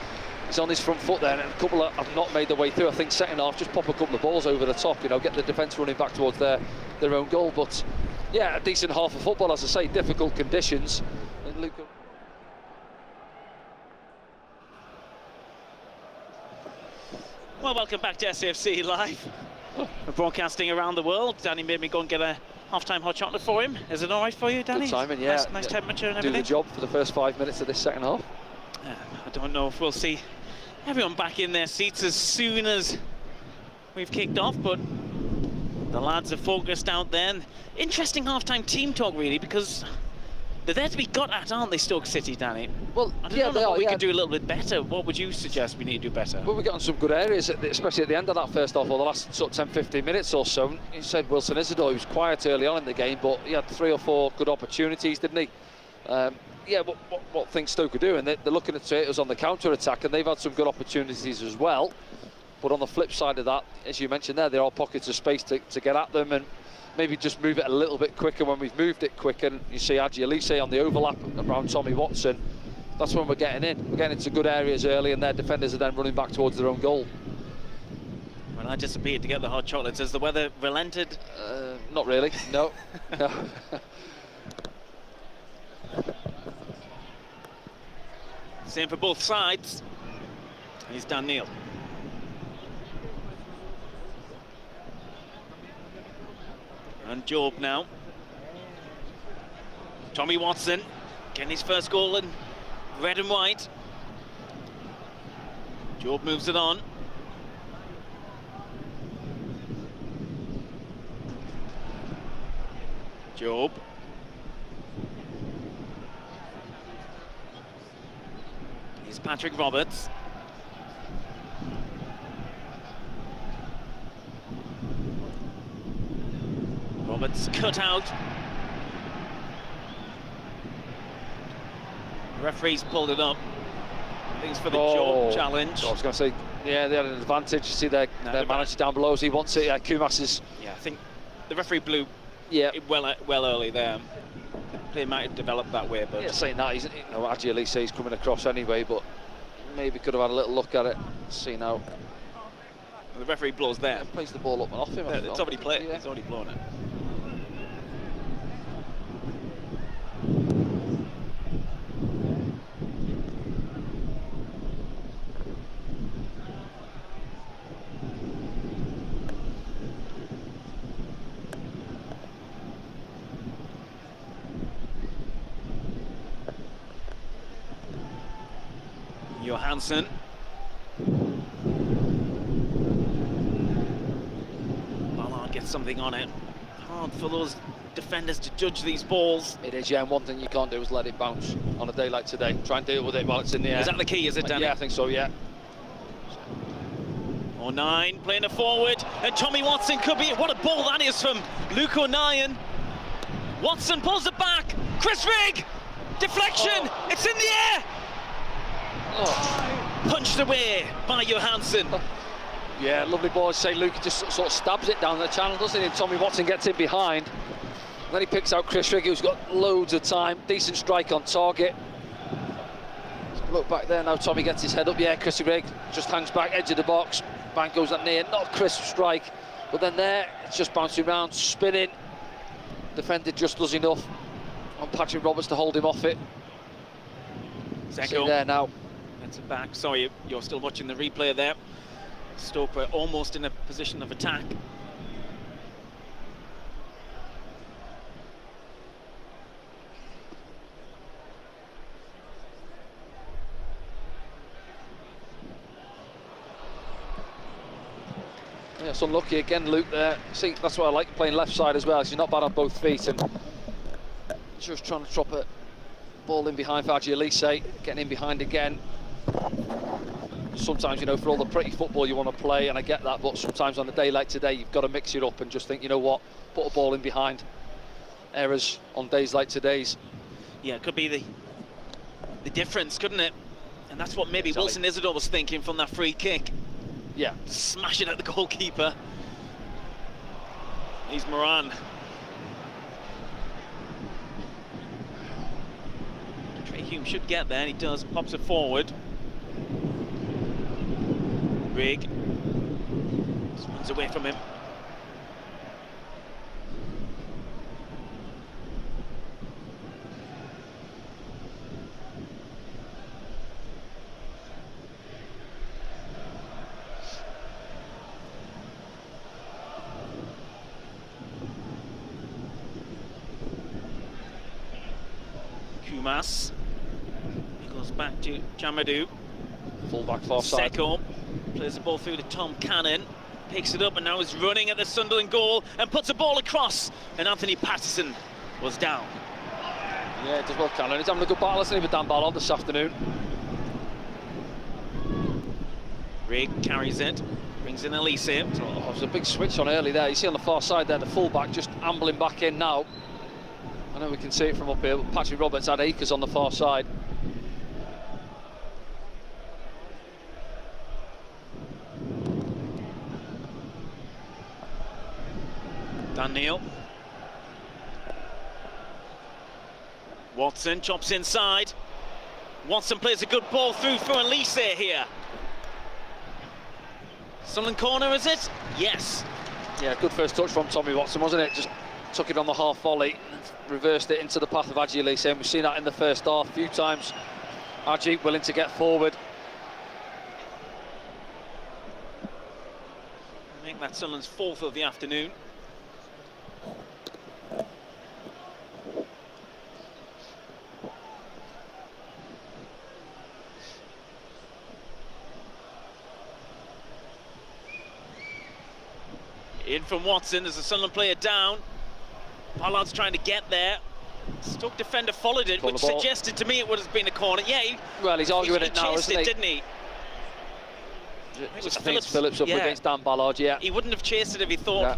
on his front foot there, and a couple have not made their way through. I think second half, just pop a couple of balls over the top, you know, get the defence running back towards their own goal. But yeah, a decent half of football, as I say, difficult conditions. And Luca... Well, welcome back to SAFC Live. We're broadcasting around the world. Danny made me go and get a half-time hot chocolate for him. Is it all right for you, Danny? Good timing, yeah. Nice temperature and do everything. The job for the first 5 minutes of this second half. I don't know if we'll see everyone back in their seats as soon as we've kicked off, but the lads are focused out there. And interesting half-time team talk, really, because they're there to be got at, aren't they, Stoke City, Danny? Well, I don't know what we could do a little bit better. What would you suggest we need to do better? Well, we're getting some good areas, especially at the end of that first half, or the last sort of 10-15 minutes or so. You said Wilson Isidore, he was quiet early on in the game, but he had 3 or 4 good opportunities, didn't he? Yeah, what things Stoke are doing, they're looking at us on the counter-attack, and they've had some good opportunities as well. But on the flip side of that, as you mentioned there are pockets of space to get at them, and maybe just move it a little bit quicker when we've moved it quick. And you see Adji Elise on the overlap around Tommy Watson. That's when we're getting in. We're getting into good areas early, and their defenders are then running back towards their own goal. When I disappeared to get the hot chocolates, has the weather relented? Not really, no. No. Same for both sides. Here's Dan Neil. And Job now. Tommy Watson getting his first goal in red and white. Job moves it on. Job. Here's Patrick Roberts. Roberts cut out. The referee's pulled it up. I think it's for the Job challenge. I was going to say, yeah, they had an advantage. You see their manager down below, so he wants it. Kumas is... Yeah, I think the referee blew it well early there. The play might have developed that way, but... Yeah, saying that, he's, Adji Elise, he's coming across anyway, but maybe could have had a little look at it. See now. The referee blows there. Yeah, plays the ball up and off him. It's already played. Yeah. It's already blown it. Johansson. Ballard gets something on it. Hard for those defenders to judge these balls. It is, yeah, and one thing you can't do is let it bounce on a day like today. Try and deal with it while it's in the air. Is that the key, is it, Danny? Yeah, I think so, yeah. 09 playing it forward, and Tommy Watson could be it. What a ball that is from Luke O'Nien. Watson pulls it back. Chris Rigg! Deflection! It's in the air! Punched away by Johansson. Yeah, lovely ball. Say Luke just sort of stabs it down the channel, doesn't he? And Tommy Watson gets in behind. And then he picks out Chris Rigg, who's got loads of time. Decent strike on target. look back there now. Tommy gets his head up. Yeah, Chrissy Rigg just hangs back, edge of the box. Bang goes that near. Not a crisp strike, but then there it's just bouncing around, spinning. Defender just does enough on Patrick Roberts to hold him off it. See there now. That's it back. Sorry, you're still watching the replay there. Stoke were almost in a position of attack. Yeah, it's unlucky again, Luke. There, see, that's why I like playing left side as well. Because you're not bad on both feet, and just trying to drop a ball in behind for Elise, getting in behind again. Sometimes, you know, for all the pretty football you want to play, and I get that, but sometimes on a day like today, you've got to mix it up and just think, you know what, put a ball in behind. Errors on days like today's. Yeah, it could be the difference, couldn't it? And that's what maybe exactly. Wilson Isidore was thinking from that free kick. Yeah. Smash it at the goalkeeper. He's Moran. Trey Hume should get there, and he does. Pops it forward. Rigg just runs away from him. Kumas. He goes back to Jamadou. Full-back far side. Seko plays the ball through to Tom Cannon. Picks it up and now is running at the Sunderland goal and puts a ball across. And Anthony Patterson was down. Yeah, it does well, Cannon. He's having a good battle, isn't he, with Dan Ballard this afternoon. Rigg carries it. Brings in Elise. Oh, there's a big switch on early there. You see on the far side there, the full-back just ambling back in now. I know we can see it from up here, but Patrick Roberts had acres on the far side. Dan Neil. Watson chops inside. Watson plays a good ball through for Elise here. Sunderland corner, is it? Yes. Yeah, good first touch from Tommy Watson, wasn't it? Just took it on the half volley, reversed it into the path of Adji Elise, and we've seen that in the first half a few times. Adji willing to get forward. I think that's Sunderland's fourth of the afternoon. In from Watson, there's a Sunderland player down. Ballard's trying to get there. Stoke defender followed it, which suggested to me it would have been a corner. Yeah, well, he's arguing it now, isn't he? Didn't he? I think it's Phillips up against Dan Ballard, yeah. He wouldn't have chased it if he thought. Yeah.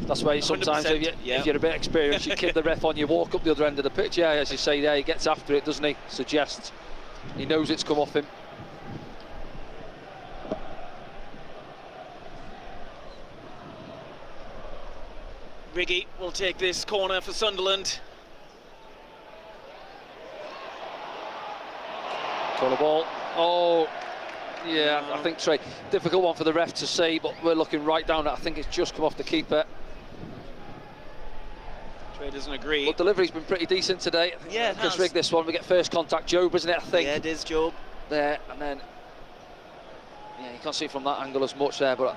That's why sometimes, if you're a bit experienced, you kid the ref on, you walk up the other end of the pitch. Yeah, as you say there, he gets after it, doesn't he? Suggests. He knows it's come off him. Riggy will take this corner for Sunderland. Corner ball. Oh, yeah, I think Trey. Difficult one for the ref to see, but we're looking right down at. I think it's just come off the keeper. Trey doesn't agree. But delivery's been pretty decent today. Yeah, it has. Rig this one. We get first contact, Job, isn't it? I think. Yeah, it is Job. There, and then. Yeah, you can't see it from that angle as much there, but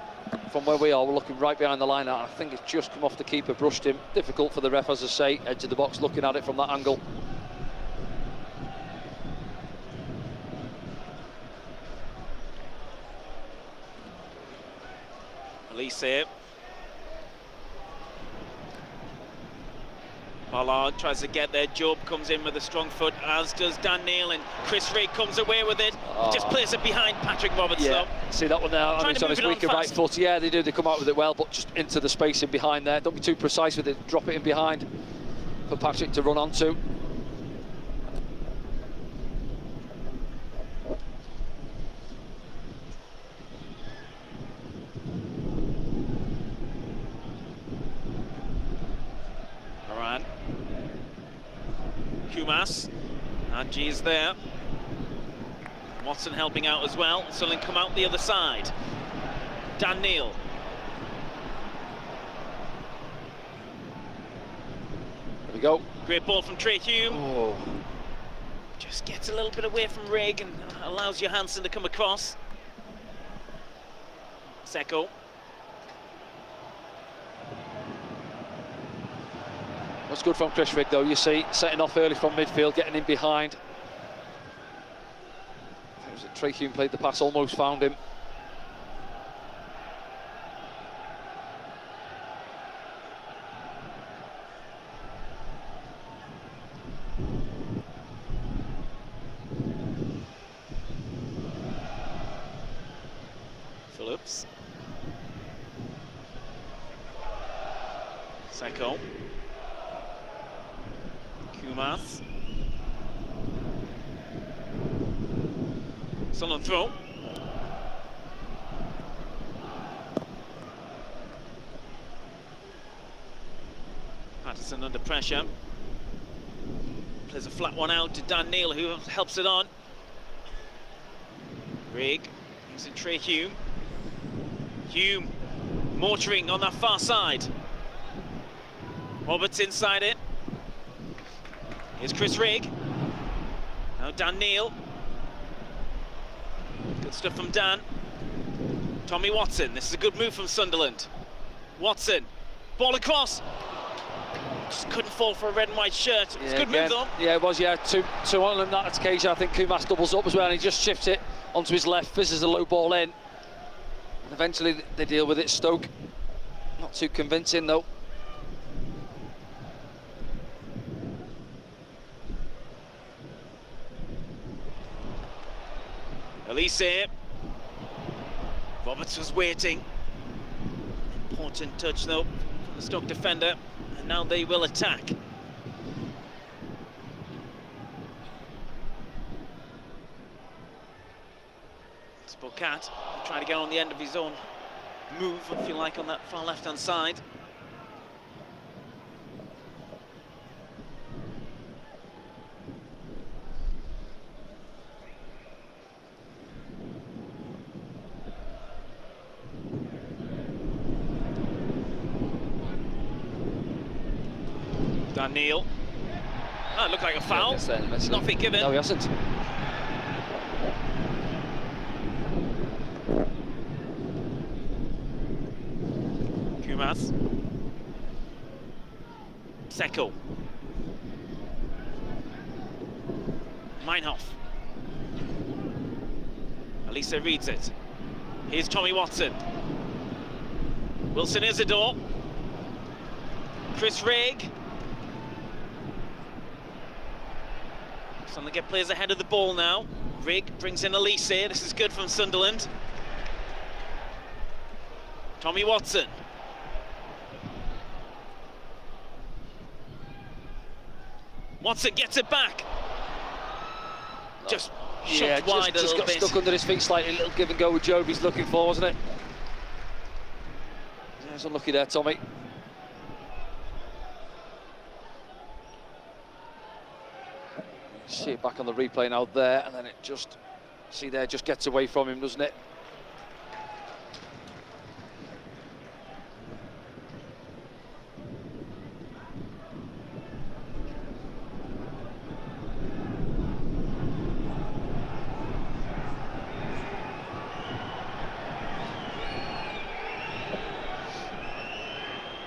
from where we are, we're looking right behind the line now. I think it's just come off the keeper, brushed him. Difficult for the ref, as I say, edge of the box, looking at it from that angle. Elise. Ballard tries to get there. Job comes in with a strong foot, as does Dan Neil, and Chris Rigg comes away with it. Just plays it behind Patrick Roberts. Yeah, see that one there. I mean, it's on his weaker right foot. Yeah, they do. They come out with it well, but just into the space in behind there. Don't be too precise with it. Drop it in behind for Patrick to run onto. Kumas, Adji's there. Watson helping out as well. Sunderland come out the other side. Dan Neil. There we go. Great ball from Trey Hume. Oh. Just gets a little bit away from Rigg and allows Johansson to come across. Seko. That's good from Chris Rigg, though. You see, setting off early from midfield, getting in behind. I think it was that Trey Hume played the pass, almost found him. Phillips. Seko. Kumas. Sunderland throw. Patterson under pressure. Plays a flat one out to Dan Neil, who helps it on. Rigg using Trey Hume. Hume mortaring on that far side. Roberts inside it. Here's Chris Rigg. Now Dan Neil. Good stuff from Dan. Tommy Watson. This is a good move from Sunderland. Watson. Ball across. Just couldn't fall for a red and white shirt. It's a good move though. Yeah, it was, yeah. Two on on that occasion. I think Kumas doubles up as well, and he just shifts it onto his left, fizzes a low ball in. And eventually they deal with it. Stoke. Not too convincing though. Elise. Roberts was waiting. Important touch though from the Stoke defender. And now they will attack. Bocat trying to get on the end of his own move, if you like, on that far left-hand side. Dan Neil. Oh, it looked like a foul. It's nothing given. No, he hasn't. Kumas. Seko. Meinhof. Elisa reads it. Here's Tommy Watson. Wilson Isidore. Chris Rigg. Sunderland get players ahead of the ball now. Rigg brings in Elise. This is good from Sunderland. Tommy Watson. Watson gets it back. Just shoved wide a little got bit. Stuck under his feet slightly. A little give and go with Job he's looking for, wasn't it? Yeah, he's unlucky there, Tommy. See it back on the replay now there, and then it just, see there, just gets away from him, doesn't it?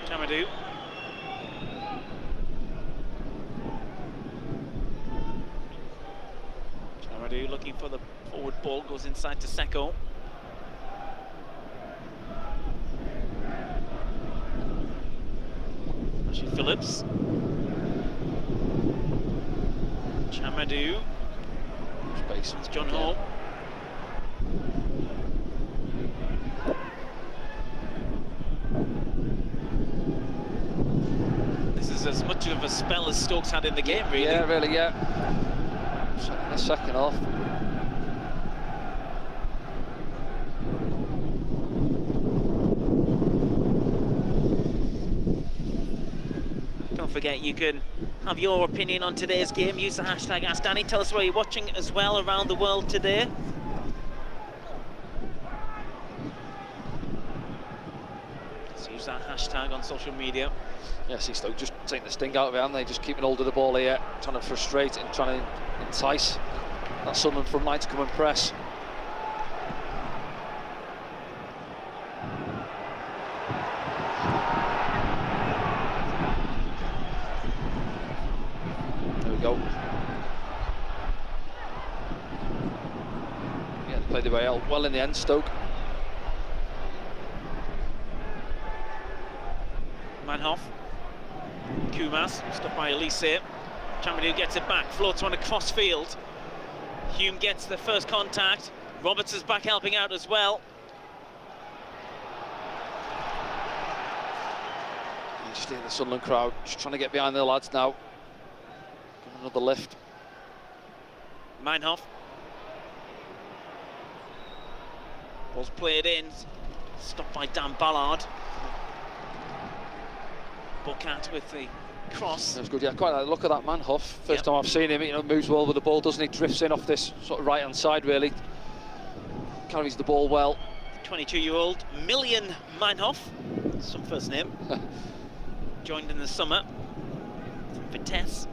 Chamadou. Looking for the forward ball, goes inside to Seko. Actually, Phillips. Chamadou. Space. It's John Hall. This is as much of a spell as Stoke's had in the game, really. Yeah, really, yeah. The second half. Don't forget, you can have your opinion on today's game. Use the hashtag AskDanny. Tell us where you're watching as well around the world today. So use that hashtag on social media. Yeah, see Stoke just taking the sting out of it, haven't they? Just keeping hold of the ball here, trying to frustrate and trying to entice that Sunderland front line to come and press. There we go. Yeah, they played their way out well in the end, Stoke. Manhoff. Kumas, stopped by Elise. Chamadou gets it back, floats one across field. Hume gets the first contact. Roberts is back helping out as well. You just hear the Sunderland crowd just trying to get behind the lads now. Give them another lift. Manhoff. Ball's played in, stopped by Dan Ballard. Bocat with the cross. That was good, yeah. Quite like the look of that man, Huff. First time I've seen him, you know, moves well with the ball, doesn't he? Drifts in off this sort of right-hand side, really. Carries the ball well. 22-year-old Million Manhoff, some first name. Joined in the summer from Vitesse.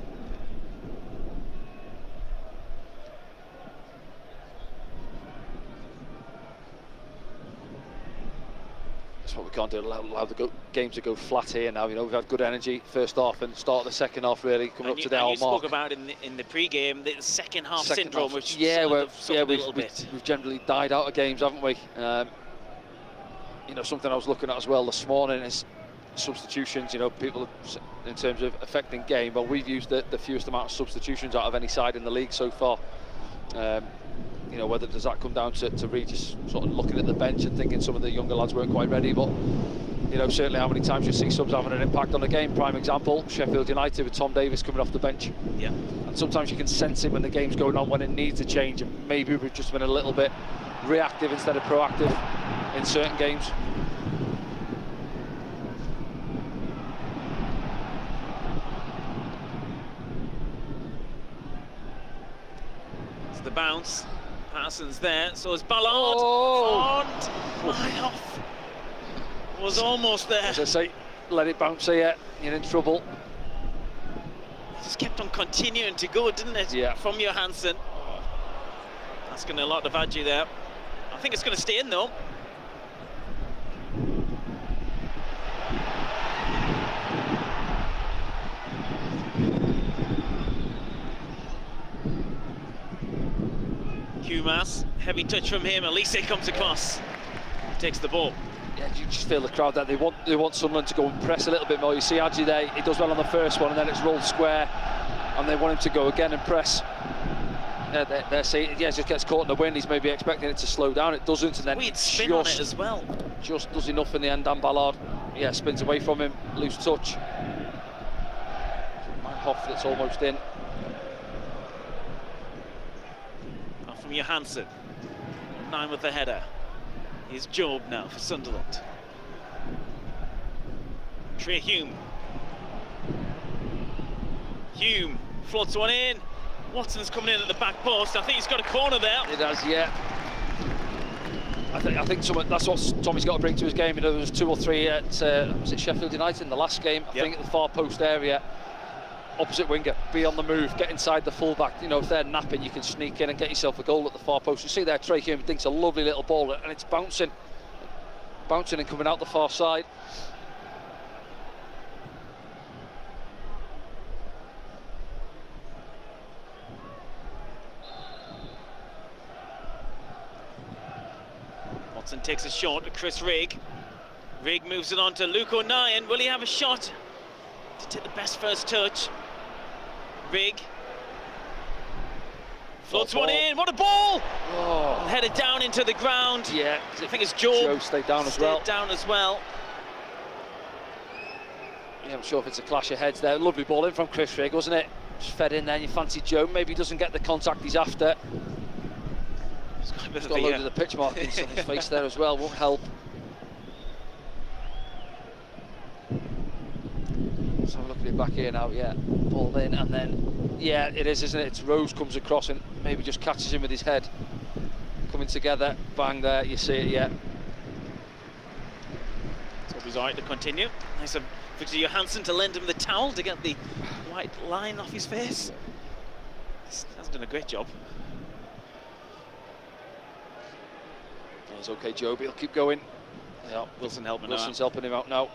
That's what we can't do, allow the game to go flat here now. You know, we've had good energy first half and start the second half really coming up to the hour mark. You spoke about in the pre-game the second half syndrome, which we've generally died out of games, haven't we? You know, something I was looking at as well this morning is substitutions. You know, people in terms of affecting game. Well, we've used the fewest amount of substitutions out of any side in the league so far. You know, whether does that come down to Regis sort of looking at the bench and thinking some of the younger lads weren't quite ready, but you know, certainly how many times you see subs having an impact on the game. Prime example, Sheffield United with Tom Davies coming off the bench. Yeah. And sometimes you can sense it when the game's going on, when it needs a change, and maybe we've just been a little bit reactive instead of proactive in certain games. It's the bounce. Parsons there, so is Ballard. Oh. And Manhoff was almost there. As I say, let it bounce here, you're in trouble. It just kept on continuing to go, didn't it? Yeah. From Johansson. Asking a lot of Adji there. I think it's going to stay in though. Kumas, heavy touch from him. Elise comes across, takes the ball. Yeah, you just feel the crowd that they want Sunderland to go and press a little bit more. You see Adji there, he does well on the first one, and then it's rolled square, and they want him to go again and press. They're saying, yeah, just gets caught in the wind. He's maybe expecting it to slow down. It doesn't, and then weird spin on it as well. Just does enough in the end. Dan Ballard, yeah, spins away from him, loose touch. Manhoff that's almost in. From Johansson, 9 with the header. Here's Job now for Sunderland. Trey Hume. Hume floats one in. Watson's coming in at the back post. I think he's got a corner there. It has, yeah. I think that's what Tommy's got to bring to his game. You know, there was 2 or 3 at was it Sheffield United in the last game. I think at the far post area. Opposite winger, be on the move, get inside the fullback. You know, if they're napping, you can sneak in and get yourself a goal at the far post. You see there, Trey Hume thinks a lovely little ball, and it's bouncing and coming out the far side. Watson takes a shot to Chris Rigg. Rigg moves it on to Luke O'Nien. Will he have a shot to take the best first touch? Rigg floats one in. What a ball! Oh. Headed down into the ground. Yeah, I think it's Joe stayed down as well. Yeah, I'm sure if it's a clash of heads there. Lovely ball in from Chris Rigg, wasn't it? Just fed in there. You fancy Joe. Maybe he doesn't get the contact he's after. He's got a load of the pitch markings on his face there as well. Won't help. Let's have a look Moving it back here now, yeah. Ball in, and then, yeah, it is, isn't it? It's Rose comes across and maybe just catches him with his head. Coming together, bang there, you see it, yeah. So he's all right to continue. Nice of Victor Johansson to lend him the towel to get the white line off his face. He's done a great job. It's okay, Joe, but he'll keep going. Yeah, Wilson's helping him out now.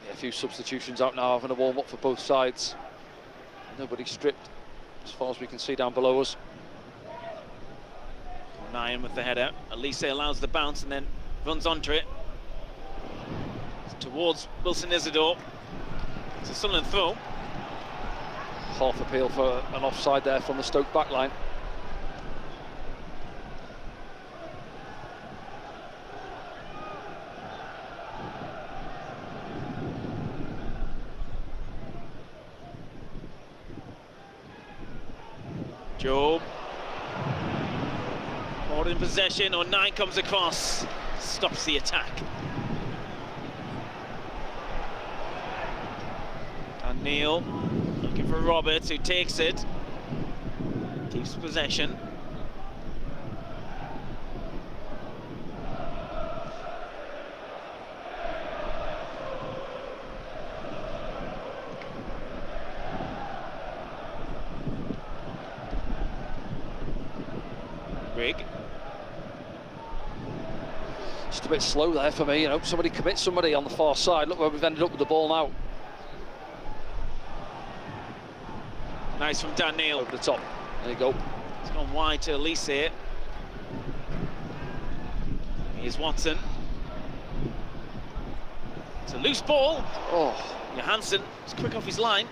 Yeah, a few substitutions out now, having a warm-up for both sides. Nobody's stripped, as far as we can see down below us. Ryan with the header. Elise allows the bounce and then runs onto it. Towards Wilson Isidore. It's a Sunderland throw. Half appeal for an offside there from the Stoke back line. Job. More in possession, or 9 comes across. Stops the attack. And Neil looking for Roberts, who takes it. Keeps possession. Rig. Just a bit slow there for me, you know. Somebody commits somebody on the far side. Look where we've ended up with the ball now. Nice from Dan Neil. Over the top. There you go. It's gone wide to Elise here. Here's Watson. It's a loose ball. Oh, Johansson is quick off his line.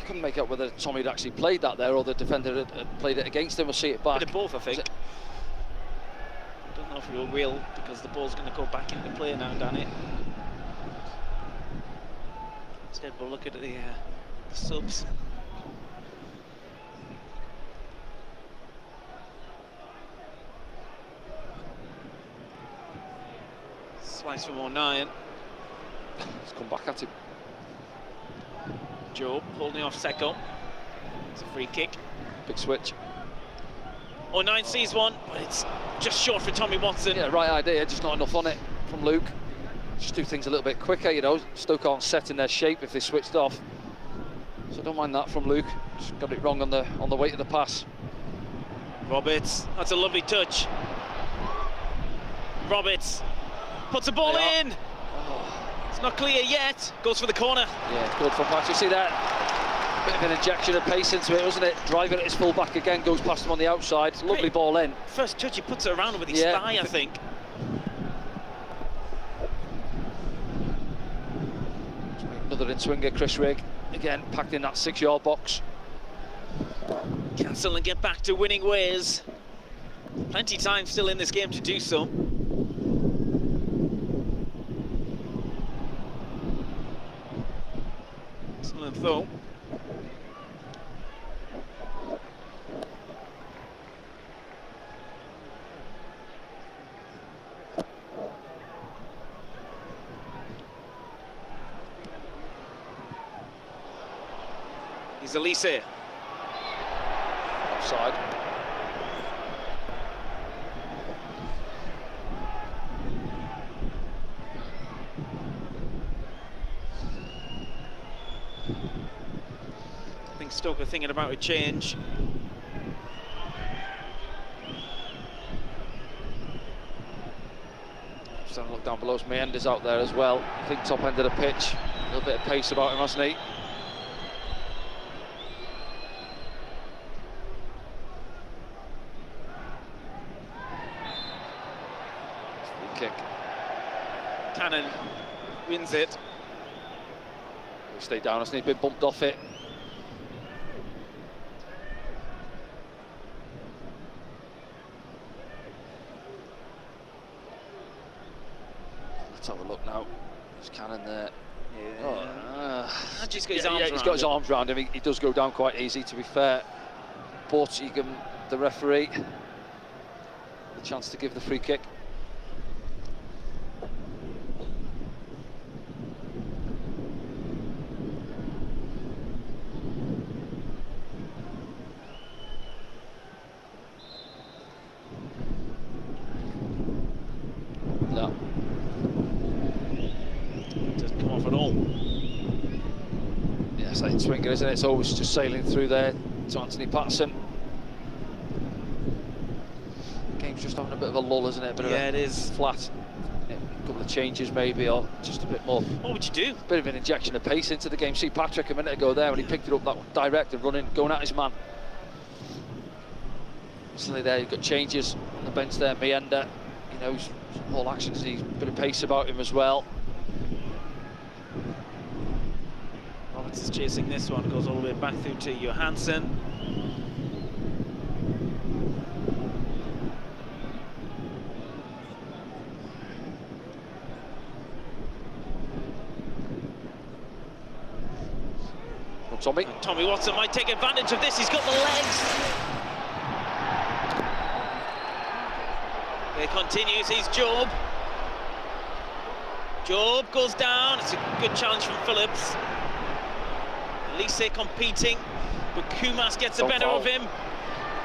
you couldn't make out whether Tommy had actually played that there or the defender had played it against him or see it back. Bit of both, I think. I don't know if we will, because the ball's going to go back into play now, Danny. Instead, we'll look at the subs. Slice from O'Nien. Let's come back at him. Job holding off Seko. It's a free kick. Big switch. O'Nien sees one, but it's just short for Tommy Watson. Yeah, right idea, just not enough on it from Luke. Just do things a little bit quicker, you know. Stoke aren't set in their shape if they switched off. So don't mind that from Luke. Just got it wrong on the weight of the pass. Roberts, that's a lovely touch. Roberts puts the ball in. Oh. It's not clear yet. Goes for the corner. Yeah, good from Patrick. See that? Bit of an injection of pace into it, wasn't it? Driving at his full back again, goes past him on the outside. Lovely Great ball in. First touch, he puts it around with his thigh, I think. Another in-swinger, Chris Rigg. Again, packed in that 6-yard box. Can Sunderland get back to winning ways? Plenty of time still in this game to do so. Sunderland throw. He's Elise. Offside. I think Stoke are thinking about a change. Just having a look down below us. Meander's out there as well. I think top end of the pitch. A little bit of pace about him, hasn't he? Kick. Cannon wins it. He'll stay down, hasn't he? Been bumped off it. Let's have a look now. There's Cannon there. Yeah. He's got his Yeah, he's got his arms around him. He does go down quite easy, to be fair. But the referee the chance to give the free kick. No. Doesn't come off at all. Yeah, it's like swinger, isn't it? It's always just sailing through there to Anthony Patterson. Game's just having a bit of a lull, isn't it? Yeah, it is. Flat. Yeah, a couple of changes maybe, or just a bit more. What would you do? Bit of an injection of pace into the game. See Patrick a minute ago there when he picked it up, that direct and running, going at his man. Suddenly there, you've got changes on the bench there. Mienda, you know, all actions, he's a bit of pace about him as well. Roberts is chasing this one, goes all the way back through to Johansson. Tommy. And Tommy Watson might take advantage of this, he's got the legs. It continues, he's Job. Job goes down, it's a good challenge from Phillips. Elise competing, but Kumas gets the better of him.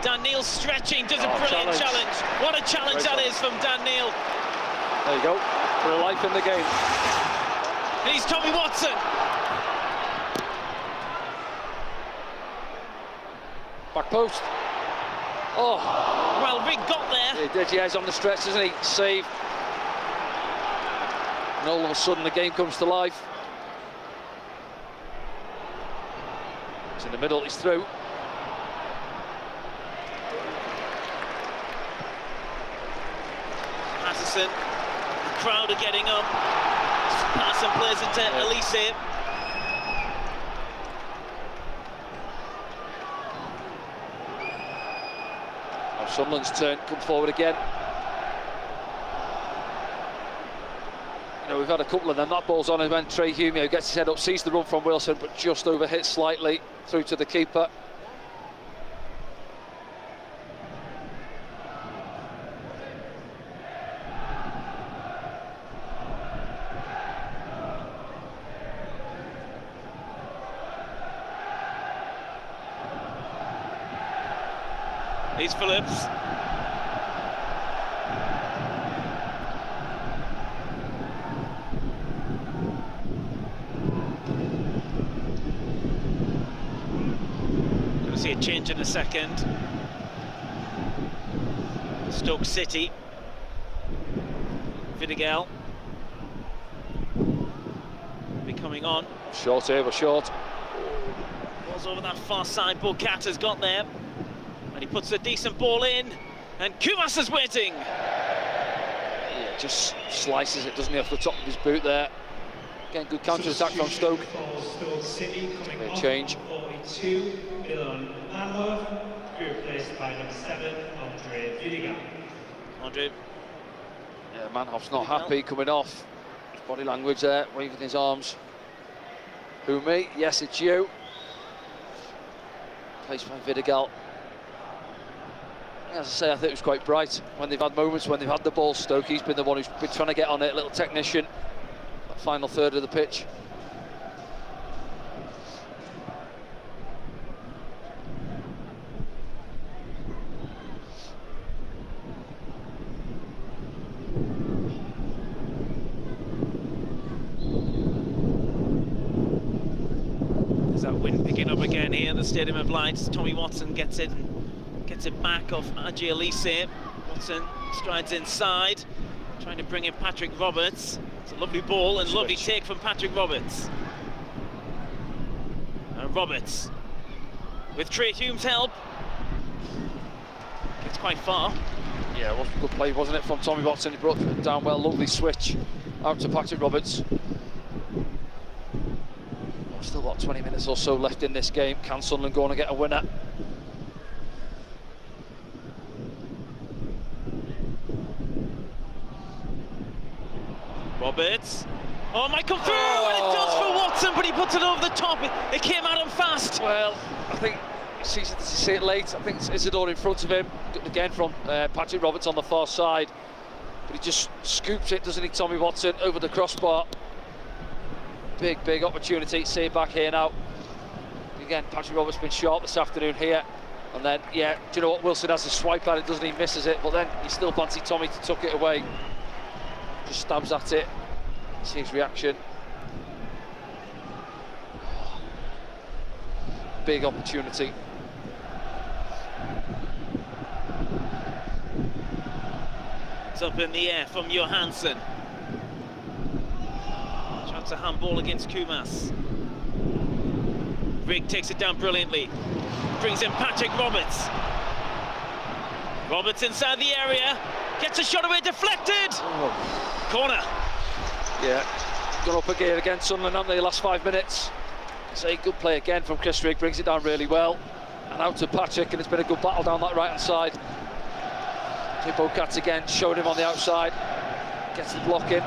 Dan Neil stretching, does a brilliant challenge. What a challenge that is from Dan Neil. There you go, for a life in the game. And he's Tommy Watson. Back post. Oh. Well, Big got there. He did, yeah, he's on the stretch, isn't he? Save. And all of a sudden the game comes to life. He's in the middle, he's through. Patterson, the crowd are getting up. Patterson plays it to Elise. Sunderland's turn, come forward again. You know, we've had a couple of them. That ball's on, and when Trey Humio gets his head up, sees the run from Wilson, but just overhit slightly through to the keeper. Here's Phillips. Going to see a change in a second. Stoke City. Vidigal. Be coming on. Short here, but short. Ball's over that far side. Bocat has got there. And he puts a decent ball in, and Kumas is waiting. Yeah, just slices it, doesn't he, off the top of his boot there. Again, good counter-attack from Stoke. Stoke City coming off change. 42, Milan Manhoef, replaced by number 7, Andre Vidigal. Andre. Yeah, Manhoef's not happy coming off. His body language there, waving his arms. Who, me? Yes, it's you. Placed by Vidigal. As I say, I think it was quite bright when they've had moments when they've had the ball. Stoke, he's been the one who's been trying to get on it, little technician, that final third of the pitch. There's that wind picking up again here in the Stadium of Lights. Tommy Watson gets it back off Adji Elise. Watson strides inside, trying to bring in Patrick Roberts. It's a lovely ball and lovely take from Patrick Roberts. And Roberts, with Trey Hume's help, gets quite far. Yeah, it was a good play, wasn't it, from Tommy Watson? He brought it down well, lovely switch out to Patrick Roberts. Still got 20 minutes or so left in this game. Can Sunderland go on and get a winner? Roberts. Oh, it might come through, and it does for Watson, but he puts it over the top. It came at him fast. Well, I think sees it, does he see it late? I think it's Isidore in front of him, again from Patrick Roberts on the far side. But he just scoops it, doesn't he, Tommy Watson, over the crossbar. Big opportunity, see it back here now. Again, Patrick Roberts been sharp this afternoon here. And then, yeah, do you know what, Wilson has a swipe at it, doesn't he, misses it, but then he still fancy Tommy to tuck it away. Just stabs at it, see his reaction. Big opportunity. It's up in the air from Johansson. Chance a handball against Kumas. Rigg takes it down brilliantly. Brings in Patrick Roberts. Roberts inside the area. Gets a shot away, deflected. Oh. Corner. Yeah, gone up again against Sunderland, haven't they, the last 5 minutes. It's a good play again from Chris Rigg, brings it down really well. And out to Patrick, and it's been a good battle down that right-hand side. Bocat again, showing him on the outside. Gets the block in.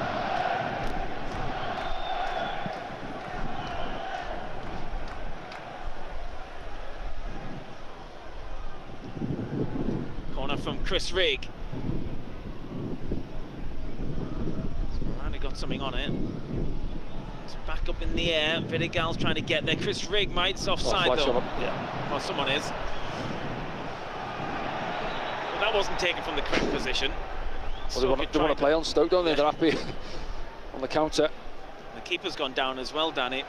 Corner from Chris Rigg. Morani got something on it. It's back up in the air. Vidigal's trying to get there. Chris Rigg might. It's offside though. Yeah. Well, someone is. Well, that wasn't taken from the correct position. Well, they want to play on Stoke, don't they? They're happy on the counter. The keeper's gone down as well, Danny.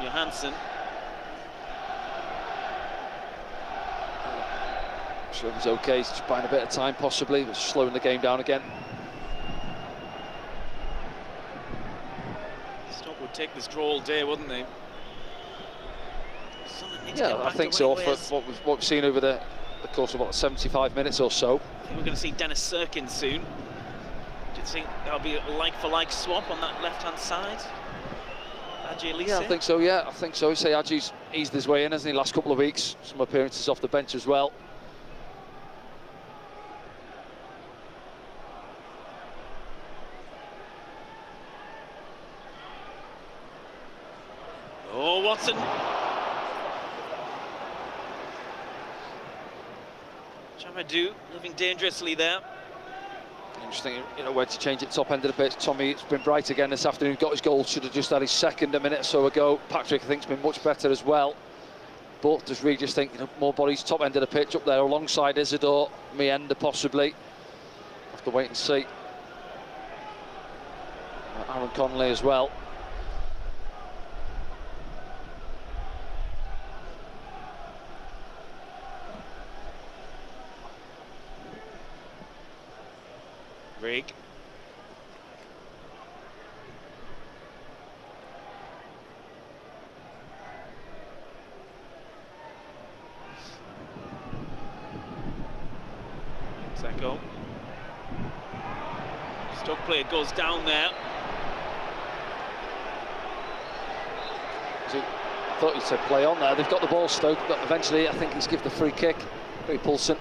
Johansson. Sure it was okay, he's just buying a bit of time possibly, but slowing the game down again. Stoke would take this draw all day, wouldn't they? Yeah, I think so, for what we've seen over the course of, what, 75 minutes or so. I think we're going to see Dennis Serkin soon. Do you think that'll be a like-for-like swap on that left-hand side? Yeah, I think so, yeah, I think so. You say Adji's eased his way in, hasn't he, last couple of weeks? Some appearances off the bench as well. Oh, Watson. Chamadou living dangerously there. Interesting, you know, where to change it top end of the pitch. Tommy, it's been bright again this afternoon, got his goal, should have just had his second a minute or so ago. Patrick, I think, has been much better as well. But does Reed just think, you know, more bodies top end of the pitch up there alongside Isidore, Mienda possibly? Have to wait and see. Aaron Connolly as well. Rigg. Seko. Stoke player goes down there. I thought you said play on there. They've got the ball, Stoke, but eventually I think he's given the free kick. Very Poulsen.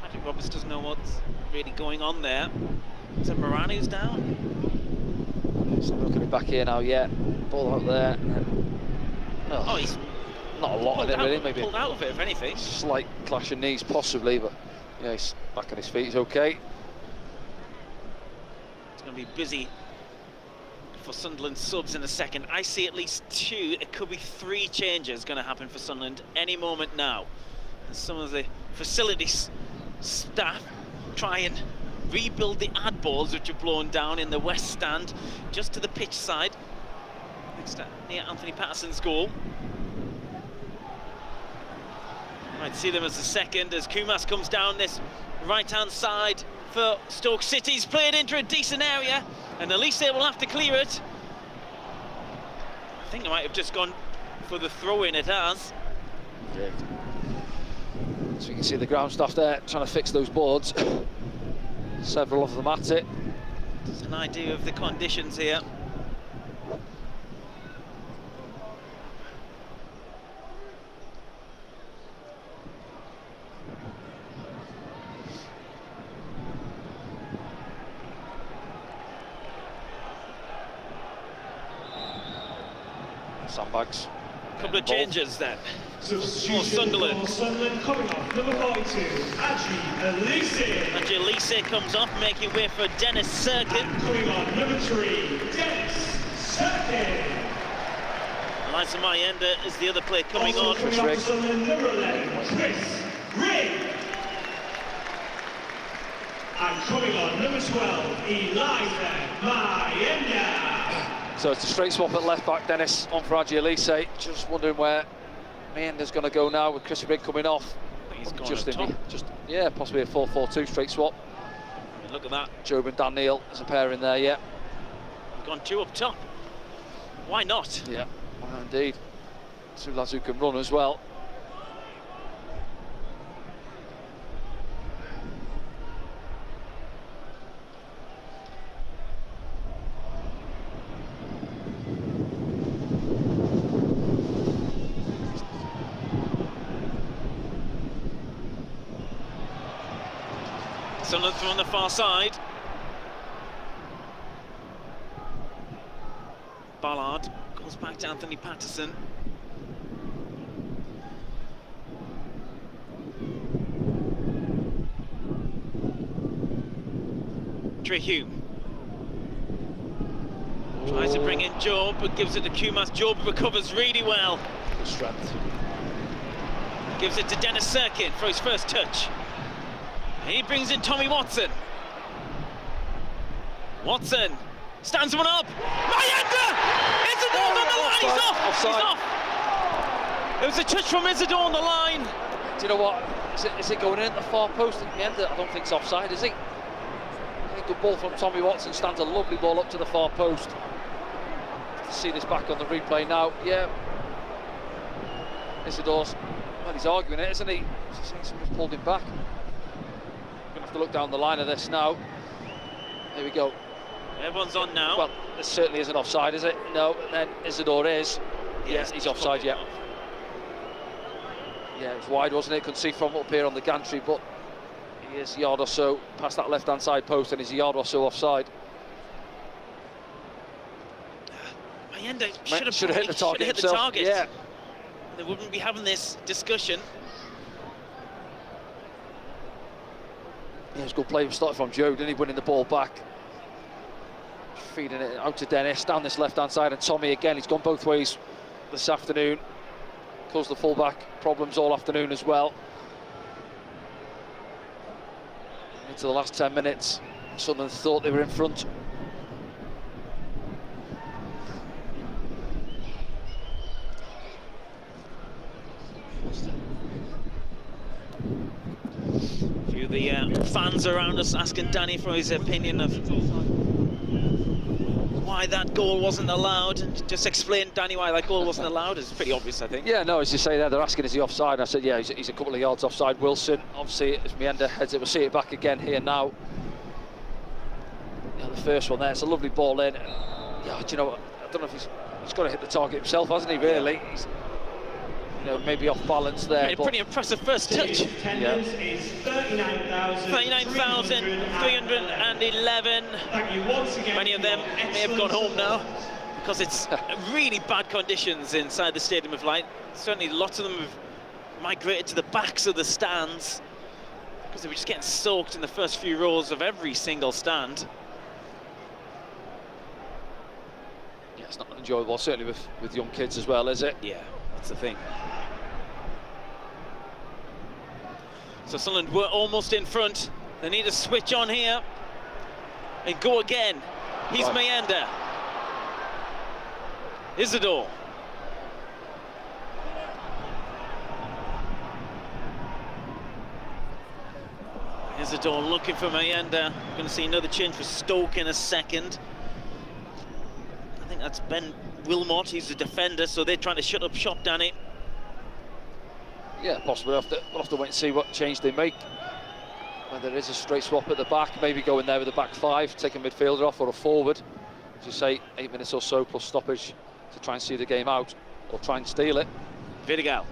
Patrick Roberts doesn't know what's really going on there. Is it Moran who's down? So we're looking back here now, yeah. Ball out there. Oh, he's not a lot of it, really. Maybe pulled out of it, if anything. Slight clash of knees, possibly, but yeah, he's back on his feet. He's okay. It's going to be busy for Sunderland subs in a second. I see at least 2, it could be 3 changes going to happen for Sunderland any moment now. And some of the facilities staff try and rebuild the ad balls which are blown down in the west stand, just to the pitch side, next near Anthony Patterson's goal. Might see them as a second as Kumas comes down this right-hand side for Stoke City. He's played into a decent area, and Elise will have to clear it. I think they might have just gone for the throw-in, it has. Yeah. So you can see the ground staff there trying to fix those boards. Several of them at it. Just an idea of the conditions here. Sandbags. Couple of changes then. Substitution Sunderland. for Sunderland coming off, number 42, Adji Elise comes off, making way for Dennis Serkin. And coming on, number 3, Dennis Serkin. Eliza Mayenda is the other player coming Also on. coming off for Sunderland, number 11, Chris Rigg. And coming on, number 12, Eliza Mayenda. So it's a straight swap at left back, Dennis on for Adji Elise. Just wondering where Mayenda's going to go now with Chris Rigg coming off. He's gone Just up top. yeah, possibly a 4-4-2 straight swap. I mean, look at that. Job and Dan Neil as a pair in there, yeah. Gone 2 up top. Why not? Yeah, well, indeed. Two lads who can run as well. Sunderland through on the far side. Ballard goes back to Anthony Patterson. Trehune tries to bring in Job, but gives it to Kumas. Job recovers really well. Good strength. Gives it to Dennis Serkin for his first touch. And he brings in Tommy Watson. Watson stands one up. Mayenda! Isidore on the line. He's off. Offside. He's off. It was a touch from Isidore on the line. Do you know what? Is it going in at the far post at the end? I don't think it's offside, is he? Good ball from Tommy Watson. Stands a lovely ball up to the far post. See this back on the replay now. Yeah. Isidore's, well, he's arguing it, isn't he? He's saying somebody's pulled him back. Gonna have to look down the line of this now. Here we go. Everyone's on now. Well, this certainly isn't offside, is it? No. And then Isidore is. Yes, he's offside. Yeah. Yeah, it was wide, wasn't it? Couldn't see from up here on the gantry, but he is a yard or so past that left-hand side post, and he's a yard or so offside. Mayenda should have hit the target himself. Yeah. They wouldn't be having this discussion. Yeah, it was good play. Started from Joe, didn't he? Winning the ball back. Feeding it out to Dennis, down this left-hand side, and Tommy again. He's gone both ways this afternoon. Caused the full-back problems all afternoon as well. Into the last 10 minutes, Sunderland thought they were in front. A few of the fans around us asking Danny for his opinion of why that goal wasn't allowed. Just explain, Danny, why that goal wasn't allowed. It's pretty obvious, I think. Yeah, no, as you say there, they're asking, is he offside? And I said, yeah, he's a couple of yards offside. Wilson, obviously, as Mayenda heads it, we'll see it back again here now. Yeah, the first one there, it's a lovely ball in. Yeah, do you know what? I don't know if he's got to hit the target himself, hasn't he, really? He's, you know, maybe off balance there. But pretty impressive first touch. Attendance is 39,311. Thank you once again. Many of them may have gone home now because it's really bad conditions inside the Stadium of Light. Certainly lots of them have migrated to the backs of the stands because they were just getting soaked in the first few rows of every single stand. Yeah, it's not enjoyable, certainly with young kids as well, is it? Yeah, that's the thing. So Sunderland were almost in front. They need to switch on here and go again. He's right. Mayenda. Isidore. Isidore looking for Mayenda. Going to see another change for Stoke in a second. I think that's Ben Wilmot. He's the defender, so they're trying to shut up shop, Danny. Yeah, possibly. We'll have to wait and see what change they make. Whether there is a straight swap at the back, maybe go in there with a back five, take a midfielder off or a forward. As you say, 8 minutes or so plus stoppage to try and see the game out or try and steal it. Vidigal.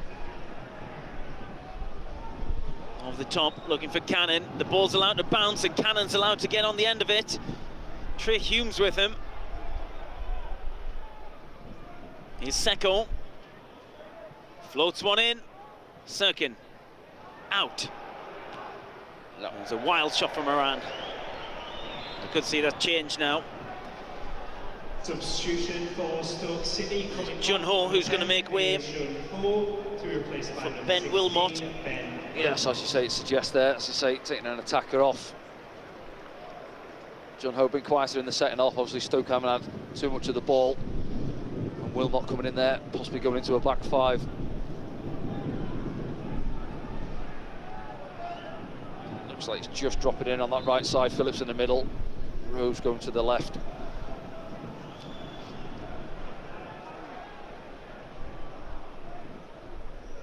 Off the top, looking for Cannon. The ball's allowed to bounce and Cannon's allowed to get on the end of it. Trey Humes with him. Here's Seko. Floats one in. Sirkin. Out. No. It's a wild shot from Moran. I could see that change now. Substitution for Stoke City coming Junho, who's going to make way Junho to replace by number Ben 16, Wilmot. Ben. Yes, as you say, it suggests there, as you say, taking an attacker off. John Hope been quieter in the second half. Obviously, Stoke haven't had too much of the ball. And Wilmot coming in there, possibly going into a back five. Looks like he's just dropping in on that right side. Phillips in the middle. Rose going to the left.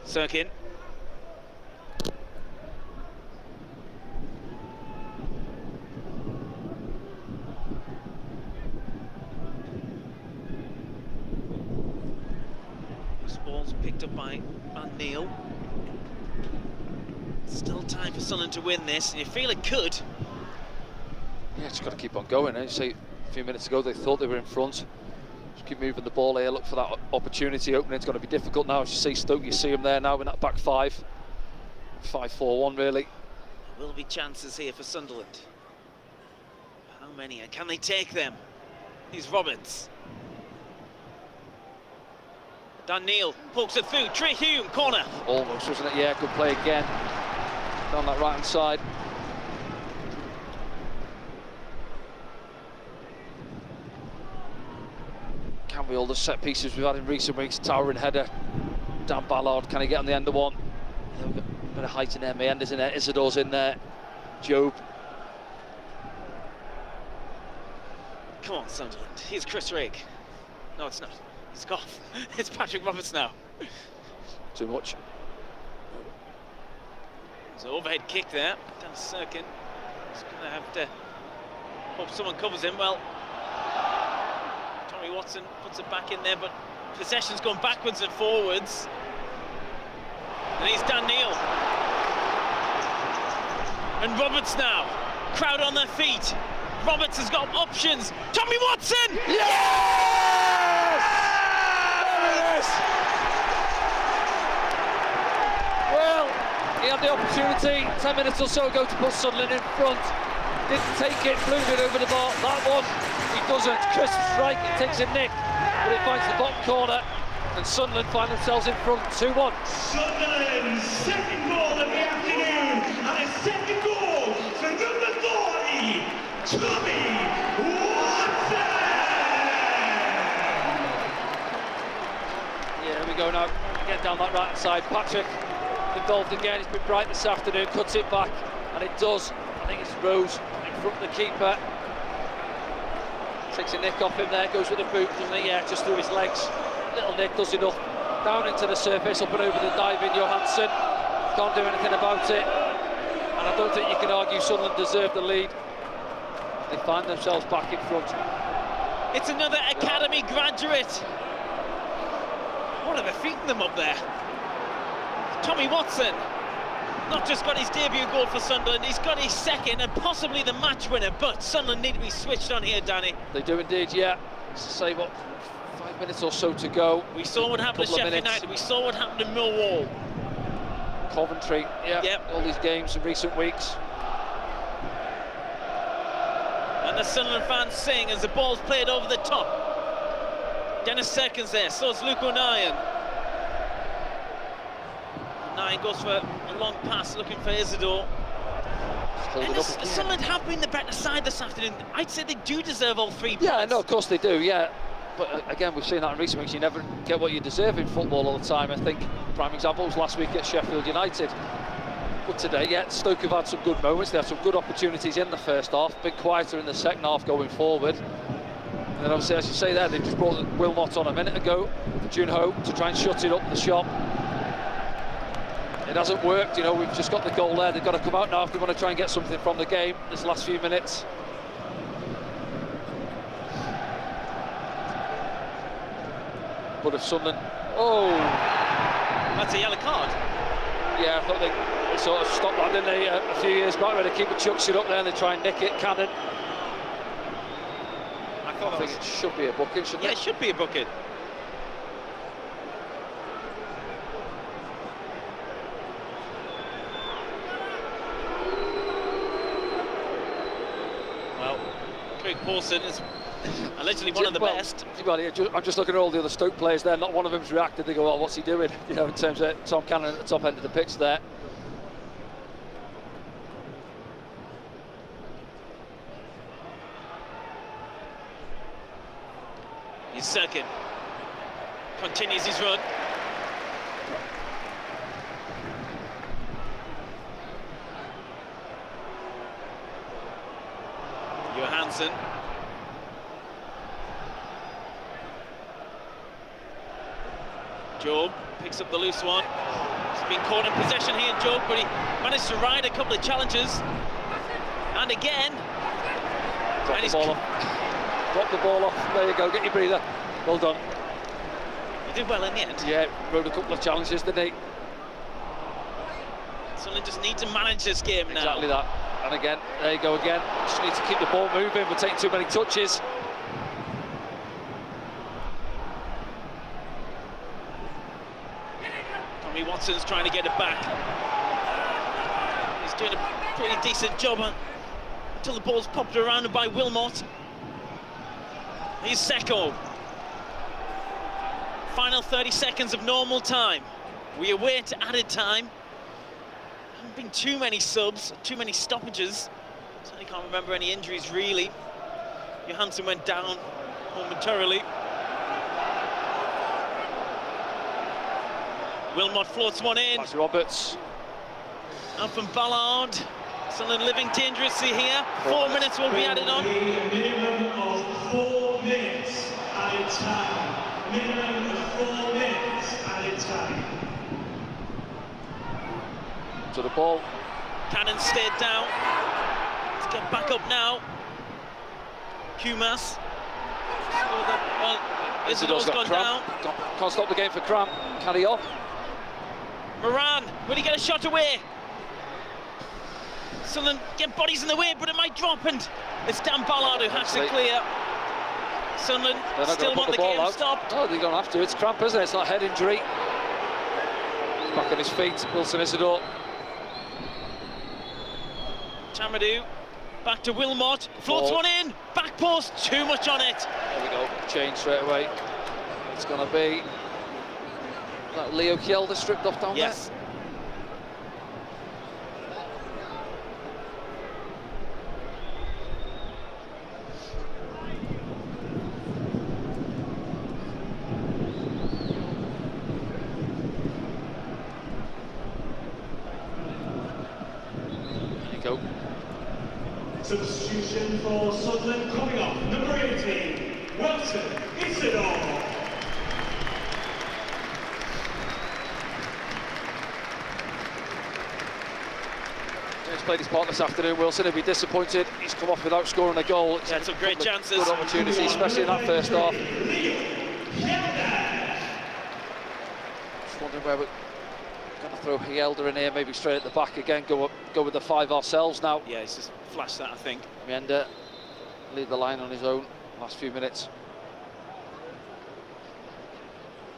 Sirkin. This ball's picked up by Neil. Still time for Sunderland to win this, and you feel it could. Yeah, just got to keep on going. You say a few minutes ago they thought they were in front. Just keep moving the ball here, look for that opportunity opening. It's going to be difficult now. As you see Stoke, you see them there now in that back five. 5-4-1 really. There will be chances here for Sunderland. How many, and can they take them? Here's Roberts. Dan Neil pokes it through. Trey Hume, corner. Almost, wasn't it? Yeah, good play again. Down that right hand side. Can we all the set pieces we've had in recent weeks? Towering header. Dan Ballard, can he get on the end of one? Yeah, we've got a bit of height in there. Meyender's in there. Isidore's in there. Job. Come on, Sunderland. Here's Chris Rigg. No, it's not. It's gone. It's Patrick Roberts now. Too much. There's an overhead kick there. Down Sirkin. He's going to have to hope someone covers him. Well, Tommy Watson puts it back in there, but possession's gone backwards and forwards. And he's Dan Neil. And Roberts now. Crowd on their feet. Roberts has got options. Tommy Watson! Yes! Yes! Well, he had the opportunity 10 minutes or so ago to put Sunderland in front. Didn't take it, flew it over the bar. That one, he doesn't. Crisp strike, it takes a nick, but it finds the bottom corner, and Sunderland find themselves in front 2-1. Sunderland's second goal of the afternoon, and a second goal for number 40, Tommy Watson! Yeah, here we go now. Get down that right side. Patrick involved again. He's been bright this afternoon. Cuts it back, and it does. I think it's Rose in front of the keeper. Takes a nick off him there. Goes with the boot, doesn't he? Yeah, just through his legs. Little nick does enough. Down into the surface, up and over the dive in Johansson. Can't do anything about it. And I don't think you can argue Sunderland deserved the lead. They find themselves back in front. It's another academy graduate. What are they feeding them up there? Tommy Watson. Not just got his debut goal for Sunderland, he's got his second and possibly the match winner, but Sunderland need to be switched on here, Danny. They do indeed, yeah. Say what, 5 minutes or so to go. We saw what happened to Sheffield United, we saw what happened to Millwall. Coventry, yeah, yep. All these games in recent weeks. And the Sunderland fans sing as the ball's played over the top. Dennis Sirkin's there, so is Luke O'Nien. O'Nien goes for a long pass looking for Isidore. And Sunderland have been the better side this afternoon. I'd say they do deserve all 3 points. Yeah, no, of course they do, yeah. But again, we've seen that in recent weeks. You never get what you deserve in football all the time. I think prime example was last week at Sheffield United. But today, yeah, Stoke have had some good moments. They had some good opportunities in the first half. Been quieter in the second half going forward. And then obviously, as you say there, they just brought Wilmot on a minute ago for Junho to try and shut it up the shop. It hasn't worked, you know, we've just got the goal there. They've got to come out now if they want to try and get something from the game this last few minutes. But if Sunderland... Oh! That's a yellow card. Yeah, I thought they sort of stopped that, didn't they, a few years back, where the keeper chucks it up there and they try and nick it, Cannon. I think it should be a booking, shouldn't it? Yeah, it should be a booking. Craig Pawson is allegedly one of the best. Well, I'm just looking at all the other Stoke players there. Not one of them's reacted. They go, well, what's he doing? You know, in terms of Tom Cannon at the top end of the pitch there. He's second. Continues his run. Johansson. Job picks up the loose one. He's been caught in possession here, Job, but he managed to ride a couple of challenges. And again. Drop the ball off. Drop the ball off. There you go. Get your breather. Well done. He did well in the end. Yeah, rode a couple of challenges, didn't he? Sunderland just need to manage this game now. Exactly that. And again, there you go again. Just need to keep the ball moving. We're taking too many touches. Tommy Watson's trying to get it back. He's doing a pretty decent job until the ball's popped around by Wilmot. Here's Seko. Final 30 seconds of normal time. We await added time. Haven't been too many subs, too many stoppages. Certainly can't remember any injuries really. Johansson went down momentarily. Wilmot floats one in. That's Roberts. And from Ballard. Sunderland living dangerously here. 4 minutes will be added on. A minimum of 4 minutes added time. Minimum of 4 minutes added time. To the ball. Cannon stayed down. Let's get back up now. Kumas. Well, Isidor's gone down. Can't stop the game for Cramp. Can he off? Moran, will he get a shot away? Sunderland get bodies in the way, but it might drop, and it's Dan Ballard who hacks it clear. Sunderland still want the game stopped. Oh, they don't have to. It's Cramp, isn't it? It's not a head injury. Back on his feet, Wilson Isidore. Chamadou, back to Wilmot, floats one in, back post, too much on it. There we go, change straight away. It's going to be that Leo Kjelder stripped off down yes. there. There you go. Substitution for Sunderland coming off. Number 18, Wilson Isidore. He's played his part this afternoon. Wilson will be disappointed. He's come off without scoring a goal. He had some great chances. Good opportunity, especially in that first half. Just wondering where we're going to throw Hjelder in here, maybe straight at the back again. Go with the 5 ourselves now. Yeah, he's just flashed that, I think. Mienda lead the line on his own last few minutes.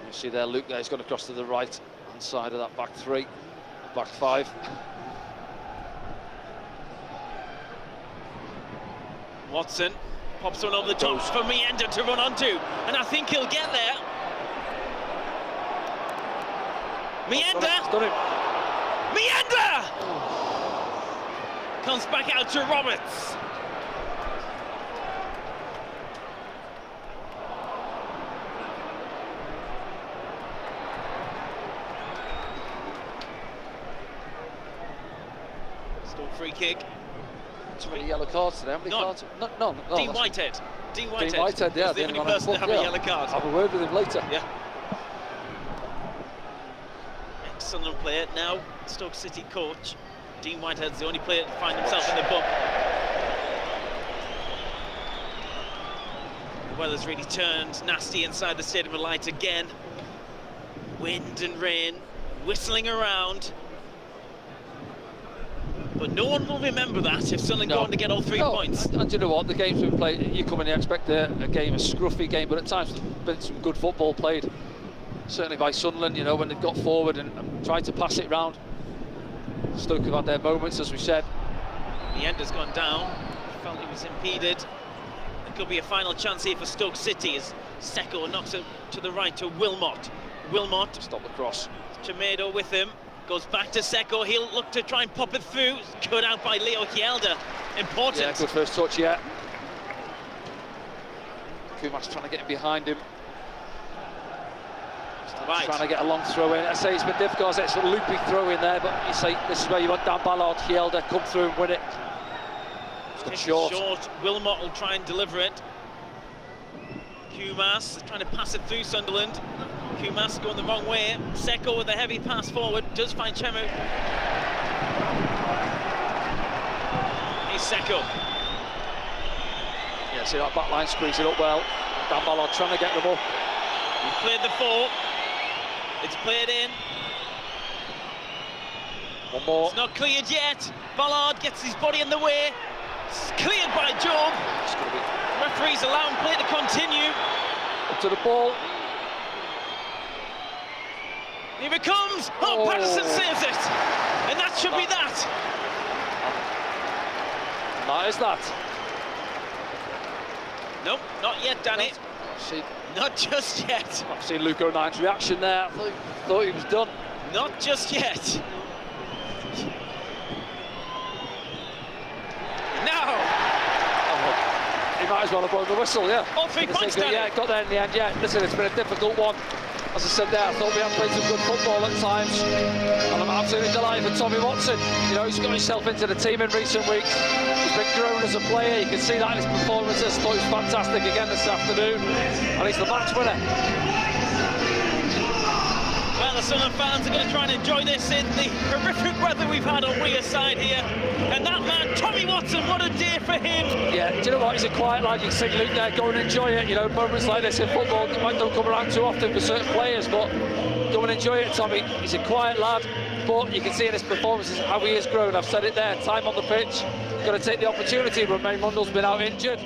You see there, Luke there, he's gone across to the right hand side of that back 3, back 5. Watson pops one over the top for Mienda to run onto, and I think he'll get there. Mienda! Done it. Mienda! Comes back out to Roberts. Still free kick. Too many yellow cards today. How many cards? No. Dean Whitehead. Dean Whitehead, yeah, is the only person to have a yellow card. I'll have a word with him later. Yeah. Ex-Sunderland player, now Stoke City coach. Dean Whitehead's the only player to find himself in the book. The weather's really turned nasty inside the Stadium of Light again. Wind and rain whistling around. But no one will remember that if Sunderland go on to get all 3 points. And you know what, the game's been played, you come in and expect a game, a scruffy game, but at times there's been some good football played. Certainly by Sunderland, you know, when they've got forward and tried to pass it round. Stoke have had their moments, as we said. Mienda's gone down, felt he was impeded. Could be a final chance here for Stoke City as Seko knocks it to the right to Wilmot. Wilmot, Stop the cross. Tomato with him, goes back to Seko. He'll look to try and pop it through. Cut out by Leo Hjelde. Important. Yeah, good first touch, yeah. Kumas trying to get behind him. Right. Trying to get a long throw in. I say it's been difficult, it's a looping throw in there, but you say this is where you want Dan Ballard, Hjelde, come through and win it. It's short. Wilmot will try and deliver it. Kumas trying to pass it through Sunderland. Kumas going the wrong way. Seko with a heavy pass forward, does find Chemu. Here's Seko. Yeah, see that back line squeeze it up well. Dan Ballard trying to get them up. He's cleared the four. It's played in. One more. It's not cleared yet. Ballard gets his body in the way. It's cleared by Job. It's going to be Referees allowing play to continue. up to the ball. Here it comes. Oh, Patterson saves it. And that should be that. That is that. Nope, not yet, Danny. See, Not just yet. I've seen Luke O'Nine's reaction there. I thought he was done. Not just yet. Now. He might as well have blown the whistle, yeah. All 3 points, Danny. Yeah, got there in the end, yeah. Listen, it's been a difficult one. As I said there, I thought we had played some good football at times. And I'm absolutely delighted for Tommy Watson. You know, he's got himself into the team in recent weeks. He's been grown as a player. You can see that in his performances. Thought he was fantastic again this afternoon. And he's the match winner. Well, the Sunderland fans are going to try and enjoy this in the horrific weather we've had on Weir side here. And that man, Tommy Watson, what a day for him. Yeah, do you know what? He's a quiet lad. You can see Luke there, go and enjoy it. You know, moments like this in football don't come around too often for certain players, but go and enjoy it, Tommy. He's a quiet lad, but you can see in his performances how he has grown. I've said it there, time on the pitch. Got to take the opportunity when Main Mundell's been out injured.